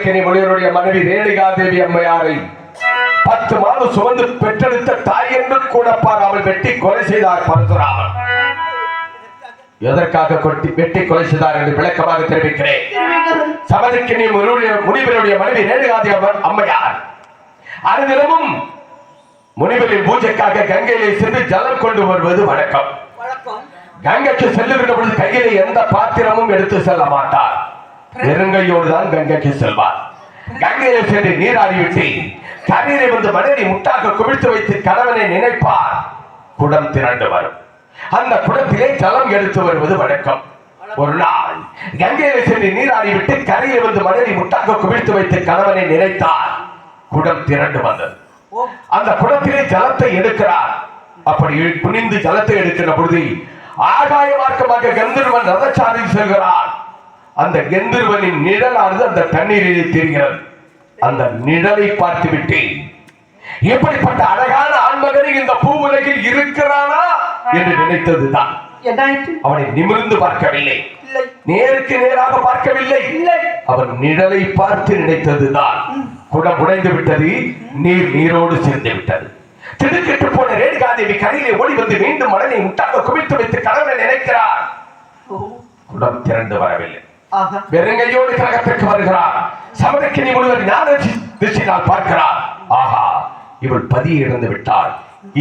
சபதக்கினி முனிவருடைய மனைவி ரேணுகாதேவி அம்மையாரை 10 மாதம் சுமந்து பெற்றெடுத்த தாய் என்று கூட பாராமல் வெட்டி கொலை செய்தார் பரசுராமன். எதற்காக வெட்டி கொலை செய்தார் என்று விளக்கமாக தெரிவிக்கிறேன். சபதக்கினி முனிவருடைய மனைவி ரேணுகாதேவி அம்மையார் அனுதினமும் முனிவரின் பூஜைக்காக கங்கையிலே சென்று ஜலம் கொண்டு வருவது வழக்கம். கங்கைக்கு செல்லுகின்ற பொழுது கையிலே எந்த பாத்திரமும் எடுத்து செல்ல மாட்டார். வெறுங்கையோடு தான் கங்கைக்கு செல்வார். கங்கையிலே சென்று நீராடிவிட்டு தண்ணீரை வந்து மனைவி முட்டாக குவித்து வைத்து கணவனை நினைப்பார். குடம் திரண்டு வரும். அந்த குடத்திலே ஜலம் எடுத்து வருவது வழக்கம். ஒரு நாள் கங்கையிலே சென்று நீராடிவிட்டு கரையை வந்து மனைவி முட்டாக குவித்து வைத்து கணவனை நினைத்தார். குடம் திரண்டு வந்தது. அந்த குடத்திலே ஜலத்தை எடுக்கிறார். அப்படி குனிந்து ஜலத்தை எடுக்கிற பொழுது ஆகாய மார்க்கமாக கந்தர்வன் ரதச்சாரில் செல்கிறார். அந்த கந்தர்வனின் நிழலானது அந்த தண்ணீரிலே தெரிகிறது. அந்த நிழலை பார்த்துவிட்டு எப்படிப்பட்ட அழகான ஆண்மகனை இந்த பூவுலகில் இருக்கிறானா என்று நினைத்ததுதான். அவனை நிமிர்ந்து பார்க்கவில்லை, நேருக்கு நேராக பார்க்கவில்லை. அவன் நிழலை பார்த்து நினைத்ததுதான். குடம் உடைந்து விட்டது. நீர் நீரோடு சேர்ந்து விட்டது. திடுக்கிட்டு போன ரேணுகாதேவி கரையிலே ஓடி வந்து மீண்டும் மணலை முட்டாக குவித்து வைத்து கணவனை நினைக்கிறார். குடம் திரண்டு வரவில்லை. வெறுங்கையோடு கழகத்திற்கு வருகிறார். சபதக்கினி முனிவர் ஞான திருஷ்டினால் பார்க்கிறார். ஆஹா, இவள் பதியை இழந்து விட்டாள்.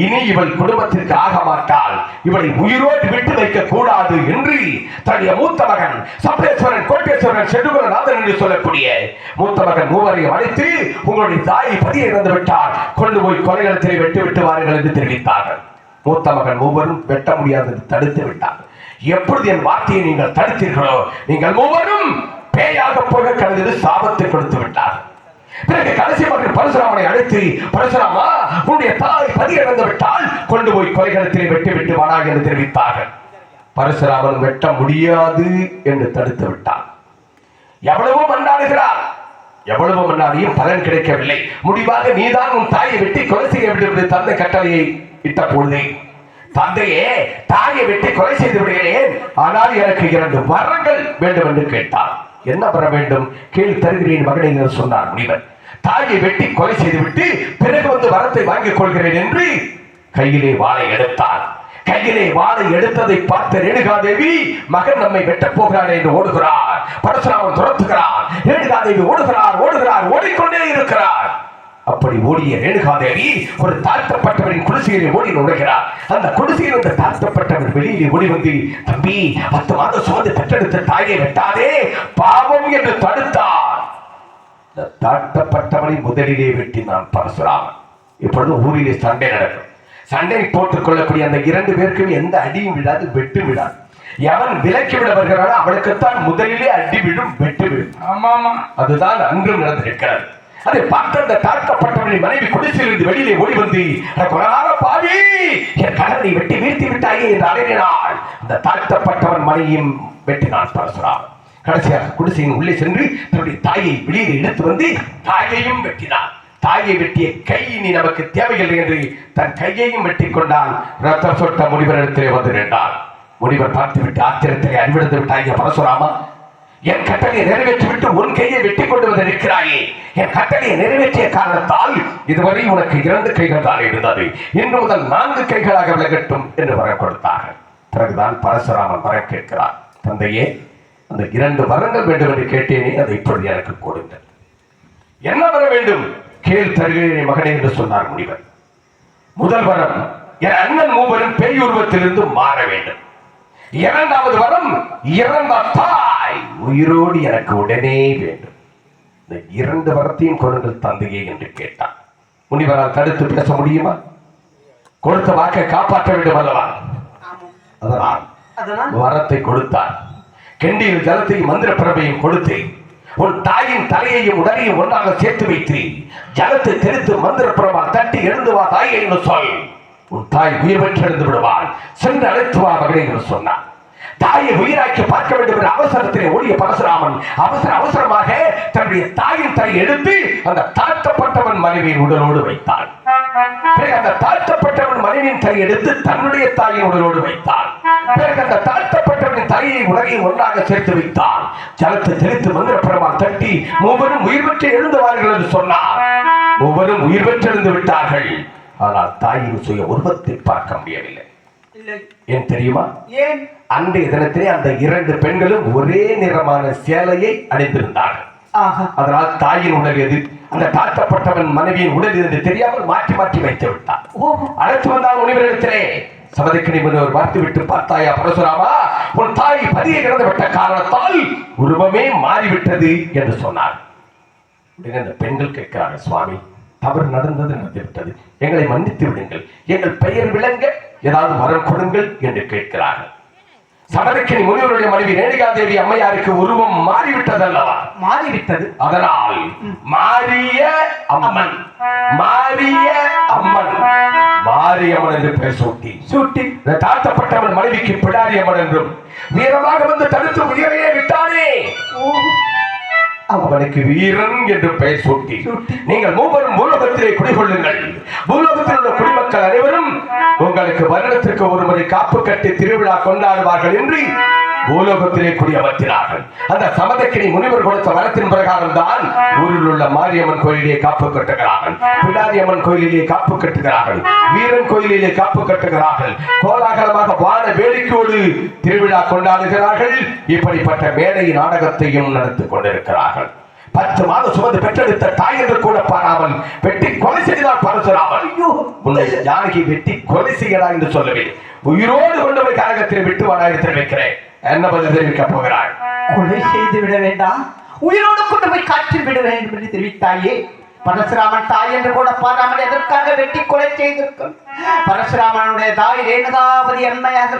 இனி இவள் குடும்பத்திற்கு ஆக மாட்டாள். இவளை உயிரோடு விட்டு வைக்க கூடாது என்று தன்னுடைய மூத்த மகன் சப்ரேஸ்வரன், கோட்டேஸ்வரன், செடுகுலநாதன் என்று சொல்லக்கூடிய மூத்த மகன் மூவரையும் அழைத்து, உங்களுடைய தாய் பதியை இழந்து விட்டால் கொண்டு போய் கொலைகளத்தில் வெட்டி விட்டு வாருங்கள் என்று தெரிவித்தார்கள். மூத்த மகன் மூவரும் வெட்ட முடியாது தடுத்து விட்டார். எப்பொழுது என் வார்த்தையை நீங்கள் தடுத்தீர்களோ நீங்கள் மூவரும் பேயாக போக கருது சாபத்தை கொடுத்து விட்டார். பிறகு கடைசி மகன் பரசுராமனை அழைத்து, பரசுராமா, உன்னுடைய தாய் பதியை இழந்து விட்டால் கொண்டு போய் கொலைகளத்தில் வெட்டி விட்டு வாராக என்று தெரிவித்தார்கள். பரசுராமன் வெட்ட முடியாது என்று தடுத்து விட்டான். எவ்வளவோ மன்றாடுகிறார். எவ்வளவு மன்றாடியும் பலன் கிடைக்கவில்லை. முடிவாக நீதான் உன் தாயை வெட்டி கொலை செய்ய வேண்டும் என்று தந்தை கட்டளையை இட்ட பொழுது, தந்தையே, தாயை வெட்டி கொலை செய்து விடுகிறேன், ஆனால் எனக்கு 2 வரங்கள் வேண்டும் என்று கேட்டார். என்ன பெற வேண்டும்? கீழ் தருகிறேன் மகனை என்று சொன்னார் முனிவர். தாயை வெட்டி கொலை செய்துவிட்டு பிறகு வந்து வரத்தை வாங்கிக் கொள்கிறேன் என்று கையிலே வாளை எடுத்தார். கையிலே வாளை எடுத்ததை பார்த்த ரேணுகாதேவி, மகன் நம்மை வெட்டப் போகிறார் என்று ஓடுகிறார். பரசுராமன் துரத்துகிறார். ரேணுகாதேவி ஓடுகிறார், ஓடிக்கொண்டே இருக்கிறார். அப்படி ஓடிய ரேணுகாதேவி ஒரு தாழ்த்தப்பட்டவரின் குடிசையிலே ஓடி நுழைகிறார். அந்த குடிசையில் அந்த தாழ்த்தப்பட்டவர் வெளியிலே ஓடி வந்து, தம்பி, 10 மாதம் சுமந்து பெற்றெடுத்த தாயை வெட்டாதே, பாவம் என்று தடுத்தார். தாழ்த்தப்பட்டவனை முதலிலே வெட்டினான் பரசுராமன். இப்பொழுது ஊரிலே சண்டை நடக்கும். சண்டை போட்டுக் கொள்ளக்கூடிய அந்த 2 பேருக்கும் எந்த அடியும் விடாது, வெட்டு விடாது. எவன் விலக்கி விட வருகிறானோ அவனுக்குத்தான் முதலிலே அடி விடும், வெட்டு விடும். ஆமாமா, அதுதான் அன்றும் நடந்திருக்கிறது. அதை பார்த்த அந்த தாழ்த்தப்பட்டவனின் மனைவி குடிசையிலிருந்து வெளியிலே ஓடி வந்து, பாவி, என் கணவனை வெட்டி வீழ்த்தி விட்டாயே என்று அலறினாள். அந்த தாழ்த்தப்பட்டவன் மனைவியும் வெட்டினான் பரசுராமன். கடைசியாக குடிசையின் உள்ளே சென்று தன்னுடைய தாயை வெளியே எடுத்து வந்து தாயையும் வெட்டினான். தாயை வெட்டிய கை நீ நமக்கு தேவையில்லை என்று தன் கையையும் வெட்டி கொண்டான். ரத்தம் சொட்ட முனிவரிடத்திலே வந்து நின்றான். முனிவர் பார்த்துவிட்டு ஆத்திரத்திலே அறிவிழந்து விட்டாய பரசுராமா, என் கட்டளையை நிறைவேற்றிவிட்டு உன் கையை வெட்டி கொண்டு வந்து நிற்கிறாயே, என் கட்டளையை நிறைவேற்றிய காரணத்தால் இதுவரை உனக்கு 2 கைகள் தான் இருந்தது, இன்று முதல் 4 கைகளாக விலகட்டும் என்று வர கொடுத்தார்கள். பிறகுதான் பரசுராமன் வர கேட்கிறார். தந்தையே, அந்த 2 வரங்கள் வேண்டும் என்று கேட்டேனே, அதை இப்பொழுது எனக்கு கொடுங்கள். என்ன வர வேண்டும்? கேள் தருகிறேன் மகனே என்று சொன்னார் முனிவர். முதல் வரம், என் அண்ணன் மூவரும் பேயுருவத்திலிருந்து மாற வேண்டும். 2வது வரம், இறந்த தாய் உயிரோடு எனக்கு உடனே வேண்டும். இந்த 2 வரத்தையும் கொடுங்கள் தந்தையே என்று கேட்டான். முனிவரால் தடுத்து பேச முடியுமா? கொடுத்த வாக்கை காப்பாற்ற வேண்டும் அல்லவா? அதனால் வரத்தை கொடுத்தார். கெண்டியில் ஜலத்தையும் மந்திர பிரபையும் கொடுத்து, உன் தாயின் தலையையும் உடலையும் ஒன்றாக சேர்த்து வைத்து ஜலத்தை தெளித்து மந்திர பிரபால் தட்டி எழுந்து வா தாயை என்று சொல். உன் தாய் உயிர் பெற்றெழுந்து விடுவாள், சென்று அழைத்து வா மகனே என்று சொன்னார். தாயை உயிராக்கி பார்க்க வேண்டும் என்ற அவசரத்திலே ஓடிய பரசுராமன் அவசரமாக தன்னுடைய தாயின் தலை எடுத்து அந்த தாழ்த்தப்பட்டவன் மனைவியின் உடலோடு வைத்தான். அந்த தாழ்த்தப்பட்டவன் மனைவியின் தலை எடுத்து தன்னுடைய தாயின் உடலோடு வைத்தான். பிறகு அந்த தாழ்த்தப்பட்டவனின் தலையை உலகை ஒன்றாக சேர்த்து வைத்தார். ஜலத்தை தெளித்து மந்திர பெருமாள் தட்டி மூவரும் உயிர் பெற்று எழுந்துவார்கள் என்று சொன்னார். மூவரும் உயிர் பெற்று எழுந்து விட்டார்கள். ஆனால் தாயின் சுய உருவத்தை பார்க்க முடியவில்லை. ஏன் தெரியுமா? ஏன்? அன்றைய தினத்திலே அந்த இரண்டு பெண்களும் ஒரே நிறமான சேலையை அணிந்திருந்தார்கள். அதனால் தாயின் உடல் எது, அந்த தாழ்த்தப்பட்டவன் மனைவியின் உடல் என்று தெரியாமல் மாற்றி மாற்றி வைத்து விட்டார். அழைத்து வந்தால் முனிவரிடத்திலே சபதக்கினி முனிவர் பார்த்து விட்டு, பார்த்தாயா பரசுராமா, உன் தாய் பதியை இறந்து விட்ட காரணத்தால் உருவமே மாறிவிட்டது என்று சொன்னார். அந்த பெண்கள் கேட்கிறார்கள், சுவாமி தவறு நடந்தது நடந்துவிட்டது, எங்களை மன்னித்து விடுங்கள், எங்கள் பெயர் விளங்க ஏதாவது வரம் கொடுங்கள் என்று கேட்கிறார்கள். சபதக்கினி முனிவருடைய மனைவி ரேணுகாதேவி அம்மையாருக்கு உருவம் மாறிவிட்டது அல்லவா? மாறிவிட்டது. அதனால் மாரிய அம்மன், மாரிய அம்மன், மாரியம்மன் என்று பெயர் சூட்டி தாழ்த்தப்பட்டவன் மனைவிக்கு பிடாரியம்மன் என்றும் வீரமாக வந்து தடுத்து உயிரையே விட்டானே அவனுக்கு வீரன் என்று பெயர் சூட்டி நீங்கள் மூவரும் பூலோகத்திலே குடிகொள்ளுங்கள். பூலோகத்தில் உள்ள குடிமக்கள் அனைவரும் உங்களுக்கு வருடத்திற்கு ஒரு முறை காப்பு கட்டி திருவிழா கொண்டாடுவார்கள் என்று பூலோகத்திலே குடியமர்த்தினார்கள். அந்த சமதக்கினி முனிவர் கொடுத்த வரத்தின் பிரகாரம் தான் ஊரில் உள்ள மாரியம்மன் கோயிலே காப்பு கட்டுகிறார்கள், பிடாரியம்மன் கோயிலே காப்பு கட்டுகிறார்கள், வீரன் கோயிலே காப்பு கட்டுகிறார்கள், கோலாகலமாக வான வேடிக்கையோடு திருவிழா கொண்டாடுகிறார்கள். இப்படிப்பட்ட மேடை நாடகத்தையும் நடத்திக் கொண்டிருக்கிறார்கள். 10 மாதம் சுமந்து பெற்றெடுத்த தாய் என்று கூட பாராமல் வெட்டி கொலை செய்தால் பரசுராமல், உன்னை ஜானகி வெட்டி கொலை செய்யடா என்று சொல்லவே உயிரோடு கொண்டு போய் கரகத்தில் விட்டு வாடாயிரத்தில் வைக்கிறேன். என்ன பதில் தெரிவிக்க போகிறாள்? கொலை செய்து விட வேண்டாம், உயிரோடு கொண்டு போய் காற்றில் விட வேண்டும் என்று தெரிவித்தாயே. பரசுராமன் தாய் என்று கூட பாராமல் எதற்காக வெட்டி கொலை செய்திருக்கும்? பரசுராமனுடைய தாய் ரேணுகாவதி அம்மையாக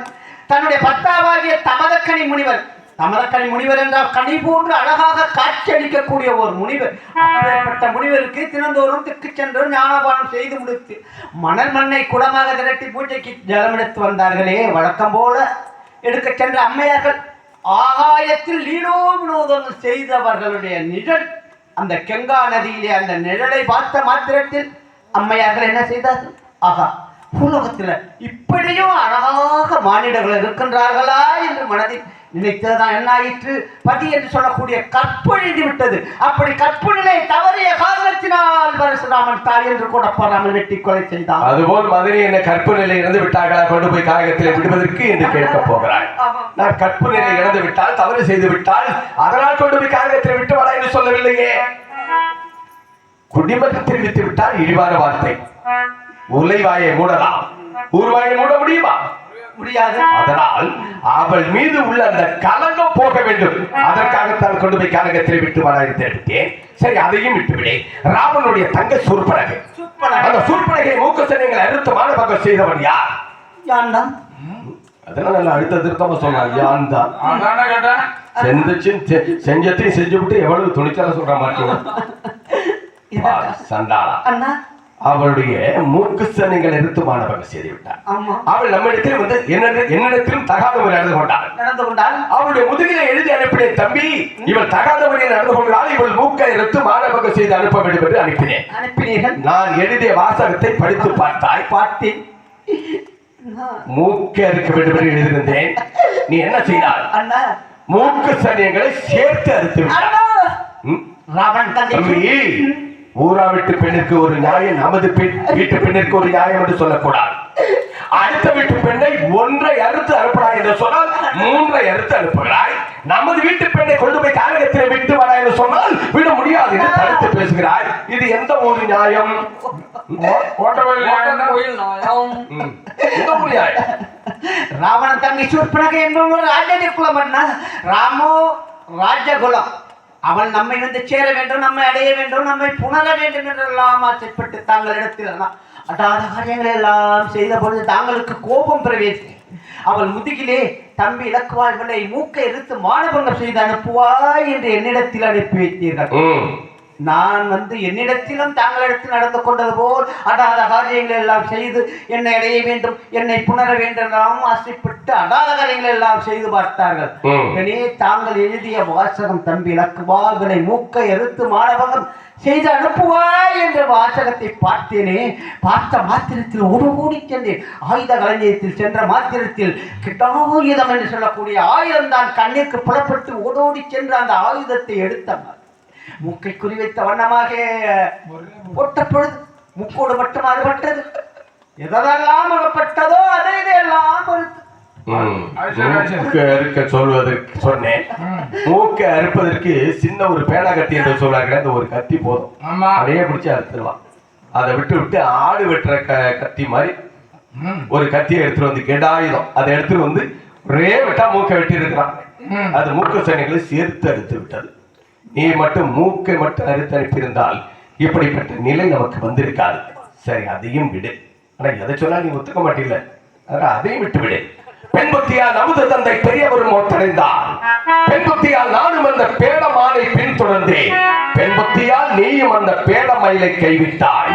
தன்னுடைய பர்த்தாவாகிய தமதக்கனி முனிவர், தமதக்கனி முனிவர் என்றால் கனி போன்று அழகாக காட்சி அளிக்கக்கூடிய ஒரு முனிவர். அப்பேற்பட்ட முனிவருக்கு தினந்தோறும் திக்கு சென்று ஞானபானம் செய்து முடித்து மணல் மண்ணை குடமாக திரட்டி பூஜைக்கு ஜலம் எடுத்து வந்தார்களே, வழக்கம் போல எடுக்க சென்ற அம்மையார்கள் ஆகாயத்தில் லீலோ வினோதங்கள் செய்தவர்களுடைய நிழல் அந்த கங்கா நதியிலே அந்த நிழலை பார்த்த மாத்திரத்தில் அம்மையார்கள் என்ன செய்தார்கள்? ஆகா, பூலோகத்தில் இப்படியும் அழகாக மானிடர்கள் இருக்கின்றார்களா என்று மனதில் நினைத்ததுதான் என்ன ஆயிற்று? பதி என்று சொல்லக்கூடிய கற்பு எழுதி விட்டது. அப்படி கற்பு நிலை தவறிய காரணத்தினால் பரசுராமன் தாய் என்று கூட பாராமல் வெட்டி கொலை செய்தார். அதுபோல் மதுரை என்ன கற்பு நிலை இறந்து விட்டார்களா கொண்டு போய் காரகத்தில் விடுவதற்கு என்று கேட்க போகிறாள். நான் கற்பு நிலை இறந்து விட்டால், தவறு செய்து விட்டால் அதனால் கொண்டு போய் காரகத்தில் விட்டு வரா என்று சொல்லவில்லையே. குடிமகத்தில் விட்டு விட்டால் இழிவான வார்த்தை. உலைவாயை மூடலாம், ஊர்வாயை மூட முடியுமா? முடியாது. அதனால் அவள் மீது உள்ள அந்த கலங்கம் போக வேண்டும். அதற்காகத்தான் கொண்டு போய் கலங்கத்தில் விட்டு வராயிருத்தேன். சரி, அதையும் விட்டுவிடே. ராமனுடைய தங்க சூர்பனகை, அந்த சூர்பனகை மூக்கசனைகளை அறுத்து மானபங்கம் செய்தவன் யார்? யான் தான். அதெல்லாம் நல்லா அழுத்த திருத்தமா சொன்னான். யான் தான். செஞ்சத்தையும் செஞ்சு விட்டு எவ்வளவு துணிச்சால சொல்ற மாட்டேன் சண்டாளா. அவளுடைய மூக்கு சனைகள் எடுத்து மாணவர்கள் செய்து விட்டார். அவள் நம்மிடத்தில் வந்து என்னிடத்திலும் தகாத முறை நடந்து கொண்டாள். அவளுடைய முதுகில எழுதி அனுப்பினே, தம்பி இவள் தகாத முறையில் நடந்து கொண்டால் இவள் மூக்கை எடுத்து மாணவர்கள் செய்து அனுப்ப வேண்டும் என்று அனுப்பினேன். நான் எழுதிய வாசகத்தை படித்து பார்த்தாய்? பார்த்தேன். மூக்கை அறுக்க வேண்டும் என்று எழுதியிருந்தேன். நீ என்ன செய்தால்? மூக்கு சனியங்களை சேர்த்து அறுத்து விட்டார். தம்பி, ஊரா வீட்டு பெண்ணிற்கு ஒரு நியாயம், நமது வீட்டு பெண்ணிற்கு ஒரு நியாயம் என்று சொல்லக்கூடாது. அடுத்த வீட்டு பெண்ணை ஒன்றை அறுத்து அனுப்புகிறாய் என்று சொன்னால் 3 அறுத்து அனுப்புகிறாய். நமது வீட்டு பெண்ணை கொண்டு போய் காரகத்தில் விட்டு வரா என்று சொன்னால் விட முடியாது என்று தடுத்து பேசுகிறாய். இது எந்த ஒரு நியாயம்? ராவணன் தங்கை சூர்பனகை என்பவர் ராஜ்ய குலம் என்ன? ராமோ ராஜகுலம். அவள் நம்மை வந்து சேர வேண்டும், நம்மை அடைய வேண்டும், நம்மை புணர வேண்டும் என்றெல்லாம் ஆசைப்பட்டு தாங்களிடத்தில் அடாத காரியங்களை எல்லாம் செய்த பொழுது தாங்களுக்கு கோபம் பிரவேசி அவள் முதுகிலே தம்பி இலக்குவாய்களை மூக்கை எடுத்து மானபங்கம் செய்து அனுப்புவாய் என்று என்னிடத்தில் அனுப்பி வைத்தீர்கள். நான் என்னிடத்திலும் தாங்களிடத்தில் நடந்து கொண்டது போல் அடாத காரியங்கள் எல்லாம் செய்து என்னை அடைய வேண்டும், என்னை புணர வேண்டும் என்றெல்லாம் ஆசைப்பட்டு அடாத காரியங்கள் எல்லாம் செய்து பார்த்தார்கள். எனவே தாங்கள் எழுதிய வாசகம் தம்பி இலக்குவார்களை மூக்கை எதிர்த்து மாணவகம் செய்து அனுப்புவாய் என்ற வாசகத்தை பார்த்தேனே. பார்த்த மாத்திரத்தில் ஓடி சென்றேன். ஆயுத களஞ்சியத்தில் சென்ற மாத்திரத்தில் கிட்டாயுதம் என்று சொல்லக்கூடிய ஆயுதம் தான் கண்ணிற்கு புலப்பட்டு ஓடோடி சென்று அந்த ஆயுதத்தை எடுத்தவர் மூக்கை குறிவைத்த வண்ணமாக போட்ட பொழுது முக்கோடு மட்டும் அறுபட்டது. எதெல்லாம் அகப்பட்டதோ அதை இதையெல்லாம் சொல்வதற்கு சொன்னேன். மூக்கை அறுப்பதற்கு சின்ன ஒரு பேனா கத்தி என்று சொல்றாங்க. அந்த ஒரு கத்தி போதும், அதையே பிடிச்சி அறுத்துடலாம். அதை விட்டு விட்டு ஆடு வெட்டுற கத்தி மாதிரி ஒரு கத்தியை எடுத்துட்டு வந்து கெடாயுதம் அதை எடுத்துட்டு வந்து ஒரே வெட்டா மூக்கை வெட்டி இருக்கிறான். அது மூக்கு சனிகளை சேர்த்து அறுத்து விட்டது. நீ மட்டும் மூக்கை மட்டும் அறுத்து அனுப்பியிருந்தால் இப்படிப்பட்ட நிலை நமக்கு வந்திருக்காது. சரி, அதையும் விடு. ஆனா எதை சொன்னா நீ ஒத்துக்க மாட்டீங்க, அதையும் விட்டு விடு. பெண் புத்தியால் நமது தந்தை பெரியவரும் மோத்தடைந்தார். பெண் புத்தியால் நானும் அந்த பேடமானை பின்தொடர்ந்தேன். பெண் புத்தியால் நீயும் அந்த பேடமயிலை கைவிட்டாய்.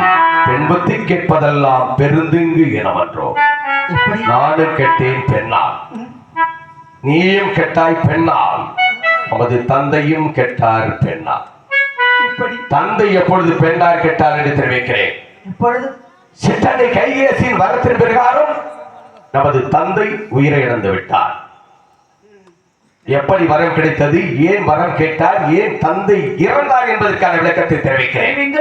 பெண் புத்தி கேட்பதெல்லாம் பெருந்துங்கு எனவன்றோம். நானும் கெட்டேன் பெண்ணால், நீயும் கெட்டாய் பெண்ணால், நமது தந்தையும் கெட்டார் பெண்ணால். தந்தை எப்பொழுது பெண்ணார் கெட்டார் என்று தெரிவிக்கிறேன். சிற்றனை கைகேசியின் வரத்தின் பிரகாரம் நமது தந்தை உயிரை இழந்து விட்டார். எப்படி வரம் கிடைத்தது, ஏன் வரம் கேட்டார், ஏன் தந்தை இறந்தார் என்பதற்கான விளக்கத்தை தெரிவிக்கிறேன்.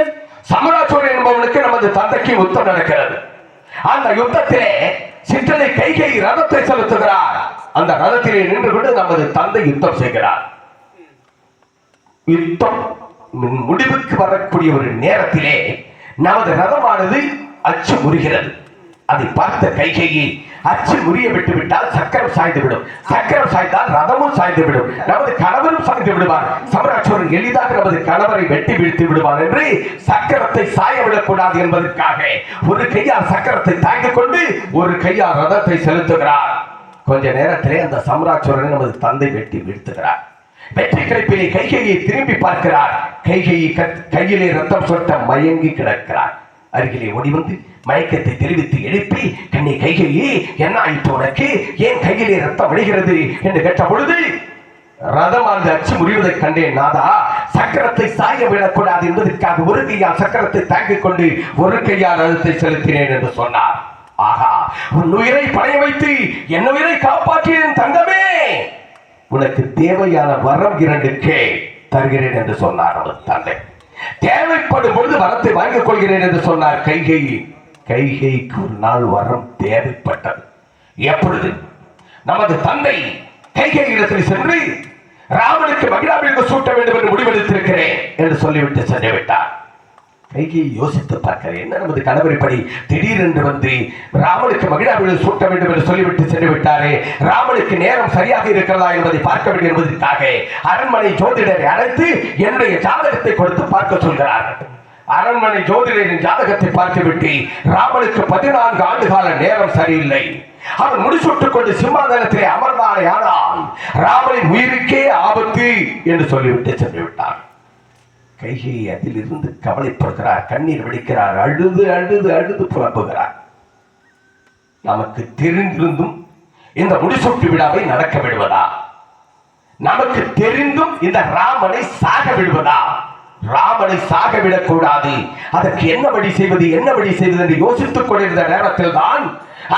சமராசோழன் என்பவனுக்கு நமது தந்தைக்கு யுத்தம் நடக்கிறது. அந்த யுத்தத்திலே சிற்றனை கைகை ரதத்தை செலுத்துகிறார். அந்த ரதத்திலே நின்று கொண்டு நமது தந்தை யுத்தம் செய்கிறார். யுத்தம் முடிவுக்கு வரக்கூடிய ஒரு நேரத்திலே நமது ரதமானது அச்சு முறிகிறது. அதை பார்த்த கைகையை அச்சு முறிய விட்டு விட்டால் சக்கரம் சாய்ந்து விடும், சக்கரம் சாய்ந்தால் ரதமும் சாய்ந்து விடும், நமது கணவரும் சாய்ந்து விடுவார். சமராசோரன் எளிதாக நமது கணவரை வெட்டி வீழ்த்தி விடுவார் என்று சக்கரத்தை சாய விடக்கூடாது என்பதற்காக ஒரு கையால் சக்கரத்தை தாங்கிக் கொண்டு ஒரு கையால் ரதத்தை செலுத்துகிறார். கொஞ்ச நேரத்திலே அந்த சமராசோரனை நமது தந்தை வெட்டி வீழ்த்துகிறார். வெற்றி கிடைப்பிலே கைகையை திரும்பி பார்க்கிறார். கையிலே ரத்தம் சொட்ட மயங்கி கிடக்கிறார். அருகிலே ஓடி வந்து மயக்கத்தை தெரிவித்து எழுப்பி, கண்ணை கைகையே என்ன ஆயிற்று உனக்கு, ஏன் கையிலே ரத்தம் விடுகிறது என்று கேட்ட பொழுது, ரதமானது அச்சு முறிவதை கண்டேன் நாதா. சக்கரத்தை சாய விடக்கூடாது என்பதற்காக ஒரு கையால் சக்கரத்தை தாங்கிக் கொண்டு ஒரு கையால் ரதத்தை செலுத்தினேன் என்று சொன்னார். ஆகா, உன் உயிரை பணைய வைத்து என் உயிரை காப்பாற்றியேன் தங்கமே, உனக்கு தேவையான வரம் 2 தருகிறேன் என்று சொன்னார் அவர் தந்தை. தேவைப்படும் பொழுது வரத்தை வாங்கிக் கொள்கிறேன் என்று சொன்னார் கைகை. கைகைக்கு ஒரு நாள் வரம் தேவைப்பட்டது. எப்பொழுது நமது தந்தை கைகை இடத்தில் சென்று ராமனுக்கு மகிழாபிற்கு சூட்ட வேண்டும் என்று முடிவெடுத்திருக்கிறேன் என்று சொல்லிவிட்டு சென்று விட்டார். கைகை யோசித்து பார்க்கிறேன், என்ன நமது கணவரைப்படி திடீரென்று வந்து ராமனுக்கு மகிழாபிற்கு சூட்ட வேண்டும் என்று சொல்லிவிட்டு சென்று விட்டாரே, ராமனுக்கு நேரம் சரியாக இருக்கிறதா என்பதை பார்க்க வேண்டும் என்பதற்காக அரண்மனை ஜோதிடரை அழைத்து என்னுடைய ஜாதகத்தை கொடுத்து பார்க்க சொல்கிறார்கள். அரண்மனை ஜோதிடரின் ஜாதகத்தை பார்த்துவிட்டு ராமனுக்கு 14 ஆண்டு கால நேரம் சரியில்லை, அவன் முடிசூட்டுக் கொண்டு சிம்மாசனத்திலே அமர்ந்தானே, ஆனால் ராமனின் உயிருக்கே ஆபத்து என்று சொல்லிவிட்டு சென்று விட்டார். கைகை அதிலிருந்து கவலைப்படுகிறார், கண்ணீர் வெடிக்கிறார், அழுது அழுது அழுது புலம்புகிறார். நமக்கு தெரிந்திருந்தும் இந்த முடிசூட்டு விழாவை நடக்க விடுவதா, நமக்கு தெரிந்தும் இந்த ராமனை சாக விடுவதா? ராமனை சாக விடக்கூடாது, அதற்கு என்ன வழி செய்வது என்று யோசித்துக் கொண்டிருந்த நேரத்தில் தான்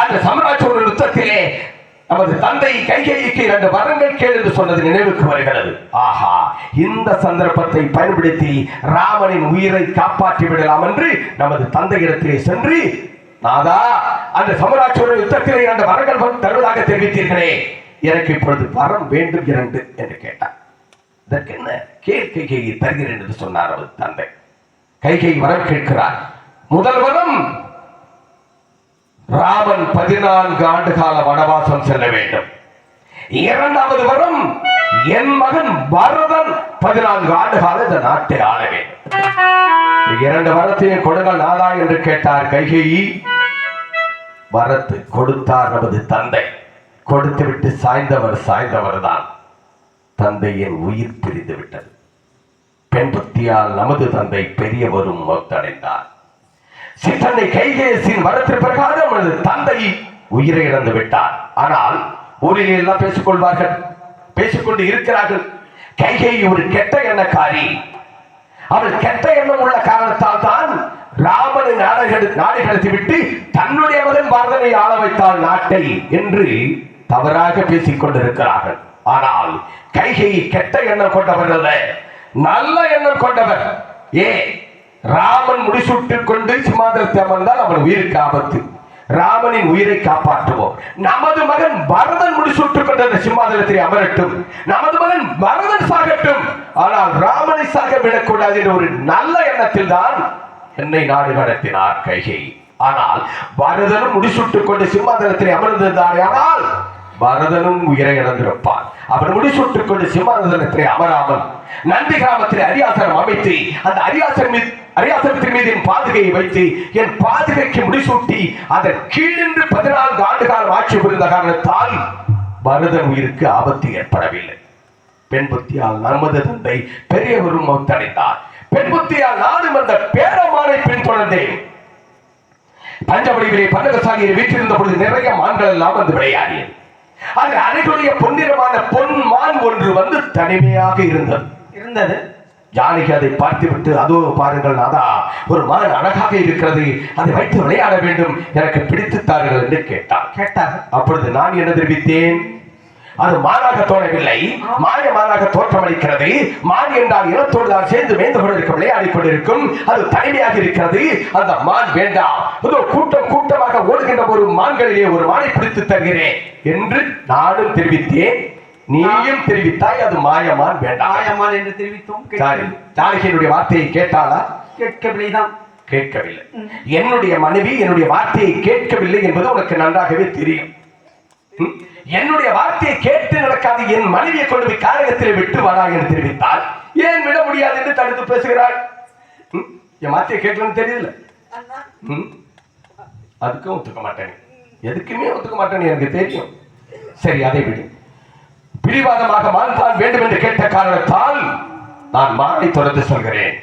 அந்த சமராசோழ யுத்தத்திலே நமது தந்தை கைகேயிக்கு 2 வரங்கள் கேள் என்று சொன்னது நினைவுக்கு வருகிறது. ஆஹா, இந்த சந்தர்ப்பத்தை பயன்படுத்தி ராமனின் உயிரை காப்பாற்றி விடலாம் என்று நமது தந்தையிடத்திலே சென்று, நாதா, அந்த சமராசோழ யுத்தத்திலே 2 வரங்கள் தருவதாக தெரிவித்தீர்களே, எனக்கு இப்பொழுது வரம் வேண்டும் 2 என்று கேட்டார். இதற்கு என்ன, கைகையை தருகிறேன் என்று சொன்னார் அவர் தந்தை. கைகை வரம் கேட்கிறார். முதல் வரம், ராமன் 14 ஆண்டு கால வனவாசம் செல்ல வேண்டும். 2வது வரம், என் மகன் பரதன் 14 ஆண்டு கால இந்த நாட்டை ஆள வேண்டும். 2 வரத்தையும் கொடுங்கள் நாதா என்று கேட்டார் கைகேயி. வரத்தை கொடுத்தார் நமது தந்தை. கொடுத்து விட்டு சாய்ந்தவர் தான். தந்தையின் உயிர் பிரிந்து விட்டது. பெண் புத்தியால் நமது தந்தை பெரியவரும் மௌத்தடைந்தார். சிற்றன்னை கைகேசியின் வரத்திற்கு பிரகாரம் நமது தந்தை உயிரை இழந்து விட்டார். ஆனால் ஊரில் எல்லாம் பேசிக்கொள்வார்கள், பேசிக்கொண்டு இருக்கிறார்கள். கைகை ஒரு கெட்ட எண்ணக்காரி. அவள் கெட்ட எண்ணம் உள்ள காரணத்தால் தான் ராமனை நாடு கடத்திவிட்டு தன்னுடைய மகன் பரதனை ஆள வைத்தாள் நாட்டை என்று தவறாக பேசிக் கொண்டிருக்கிறார்கள். ஆனால் கைகை கெட்ட எண்ணம் கொண்டவர் அல்ல, நல்ல எண்ணம் கொண்டவர். ராமன் முடிசூட்டிக் கொண்டு சிம்மாசனத்தை அமர்ந்தால் அவன் உயிருக்கு ஆபத்து. ராமனின் உயிரை காப்பாற்றுவோம். நமது மகன் பரதன் முடிசூட்டுக் கொண்ட சிம்மாசனத்தில் அமரட்டும், நமது மகன் பரதன் சாகட்டும், ஆனால் ராமனை சாக விடக்கூடாது என்ற ஒரு நல்ல எண்ணத்தில் தான் என்னை நாடு கடத்தினார் கைகை. ஆனால் பரதனும் முடிசூட்டுக் கொண்டு சிம்மாசனத்தில் அமர்ந்திருந்தார். ஆனால் பரதனும் உயிரை இழந்திருப்பான். அவர் முடிசூட்டுக் கொண்டு சிம்மாசனத்தில் அமராமல் நந்தி கிராமத்தில் அரியாசனம் அமைத்து அந்த அரியாசனத்தின் மீது என் பாதுகையை வைத்து என் பாதுகைக்கு முடிசூட்டி அதன் கீழின்று 14 ஆண்டு காலம் ஆட்சி புரிந்த காரணத்தால் பரதன் உயிருக்கு ஆபத்து ஏற்படவில்லை. பெண் புத்தியால் நமது தந்தை பெரியவரும் மௌத்தடைந்தார். பெண் புத்தியால் நானும் அந்த பேரமானை பின்தொடர்ந்தேன். பஞ்சவடிவிலே பன்னகசாலியை வீற்றிருந்த பொழுது நிறைய மான்கள் எல்லாம் வந்து விளையாடியது. அது அனைத்துடைய பொன்னிறமான பொன் மான் ஒன்று வந்து தனிமையாக இருந்தது. ஜானகி அதை பார்த்துவிட்டு, அதோ பாருங்கள் நாதா, ஒரு மான் அழகாக இருக்கிறது, அதை வைத்து விளையாட வேண்டும், எனக்கு பிடித்து தாருங்கள் என்று கேட்டார். அப்பொழுது நான் என்ன தெரிவித்தேன்? அது மானாக தோணவில்லை, மாயமானாக தோற்றமளிக்கிறது. மான் என்றால் இனத்தோடு தான் சேர்ந்து மேய்ந்து கொண்டிருக்கும், விளையாடி கொண்டிருக்கும், அது தனிமையாக இருக்கிறது. அந்த மான் வேண்டாம், அதோ கூட்டம் கூட்டமாக ஓடுகின்ற ஒரு மான்களிலே ஒரு மானை பிடித்து தருகிறேன் என்று நானும் தெரிவித்தேன். நீயும் தெரிவித்தாய், அது மாயமான் வேண்டாம். மாயமான் என்று தெரிவித்தோம். ஜானகியினுடைய வார்த்தையை கேட்டாளா? கேட்கவில்லை. என்னுடைய மனைவி என்னுடைய வார்த்தையை கேட்கவில்லை என்பது உனக்கு நன்றாகவே தெரியும். என்னுடைய வார்த்தையை கேட்டு நடக்காது, என் மனைவியை கொண்டு போய் காரகத்தில் விட்டு வாடா என்று தெரிவித்தால் ஏன் விட முடியாது என்று தடுத்து பேசுகிறாள். என் வார்த்தையை கேட்கலன்னு தெரியல, அதுக்கும் ஒத்துக்க மாட்டேன், எதுக்குமே ஒத்துக்க மாட்டேன், எனக்கு தெரியும். சரி, அதை விடு. பிடிவாதமாக மான் தான் வேண்டும் என்று கேட்ட காரணத்தால் நான் மானை தொடர்ந்து சொல்கிறேன்.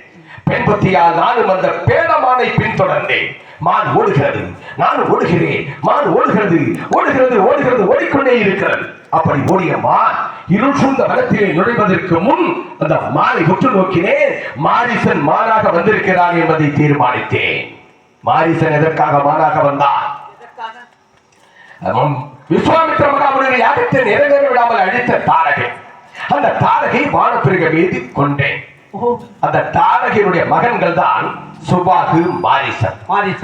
பெண் புத்தியால் நானும் அந்த பேடமானை பின்தொடர்ந்தேன். மான் ஓடுகிறது, நான் ஓடுகிறேன். மான் ஓடுகிறது, ஓடுகிறது, ஓடுகிறது, ஓடிக்கொண்டே இருக்கிறது. அப்படி ஓடிய மான் இருள் சூழ்ந்த வனத்திலே நுழைவதற்கு முன் அந்த மானை உற்று நோக்கினேன். மாரிசன் மானாக வந்திருக்கிறான் என்பதை தீர்மானித்தேன். மாரிசன் எதற்காக மானாக வந்தான்? விஸ்வாமித்திர மகாமுனியை யாகத்தை நிறைவேற விடாமல் அழித்த தாரகை. அந்த தாரகை வானப்பிரக மீது கொண்டேன். அந்த தாரகையுடைய மகன்கள் தான் சுபாகு, மாரிசன்.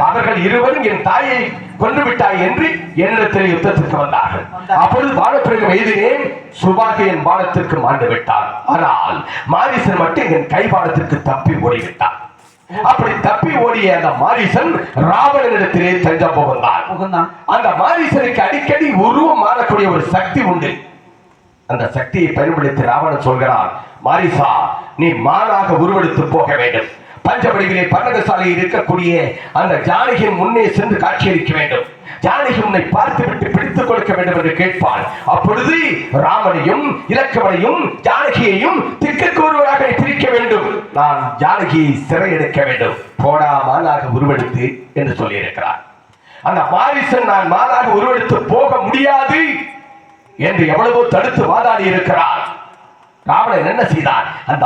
அவர்கள் இருவரும் என் தாயை கொன்று விட்டாய் என்று என்னிடத்தில் யுத்தத்திற்கு வந்தார்கள். அப்பொழுது வானப்பிரகம் எய்தினேன். சுபாகு என் பானத்திற்கு மாண்டு விட்டான். ஆனால் மாரிசன் மட்டும் என் கைபானத்திற்கு தப்பி ஓடிவிட்டான். அப்படி தப்பி ஓடிய அந்த மாரிசன் ராவணனிடத்திலே தஞ்சம் புகுந்தான். அந்த மாரிசனுக்கு அடிக்கடி உருவம் மாறக்கூடிய ஒரு சக்தி உண்டு. அந்த சக்தியை பயன்படுத்தி ராவணன் சொல்கிறான், மாரிசா, நீ மானாக உருவெடுத்து போக வேண்டும். பஞ்சவடிவிலே பன்னகசாலையில் இருக்கக்கூடிய அந்த ஜானகியின் முன்னே சென்று காட்சியளிக்க வேண்டும். ஜானகி உன்னை பார்த்துவிட்டு பிடித்துக் கொடுக்க வேண்டும் என்று கேட்பான். அப்பொழுது ராமனையும் இலக்குவனையும் ஜானகியையும் திக்குக்கு ஒருவராக பிரிக்க வேண்டும். நான் ஜானகியை சிறையெடுக்க வேண்டும். போடா மானாக உருவெடுத்து என்று சொல்லி இருக்கிறார். அந்த மாரிசன் நான் மானாக உருவெடுத்து போக முடியாது என்று எவ்வளவோ தடுத்து வாதாடி இருக்கிறார். ராவணன் என்ன செய்தார்? அந்த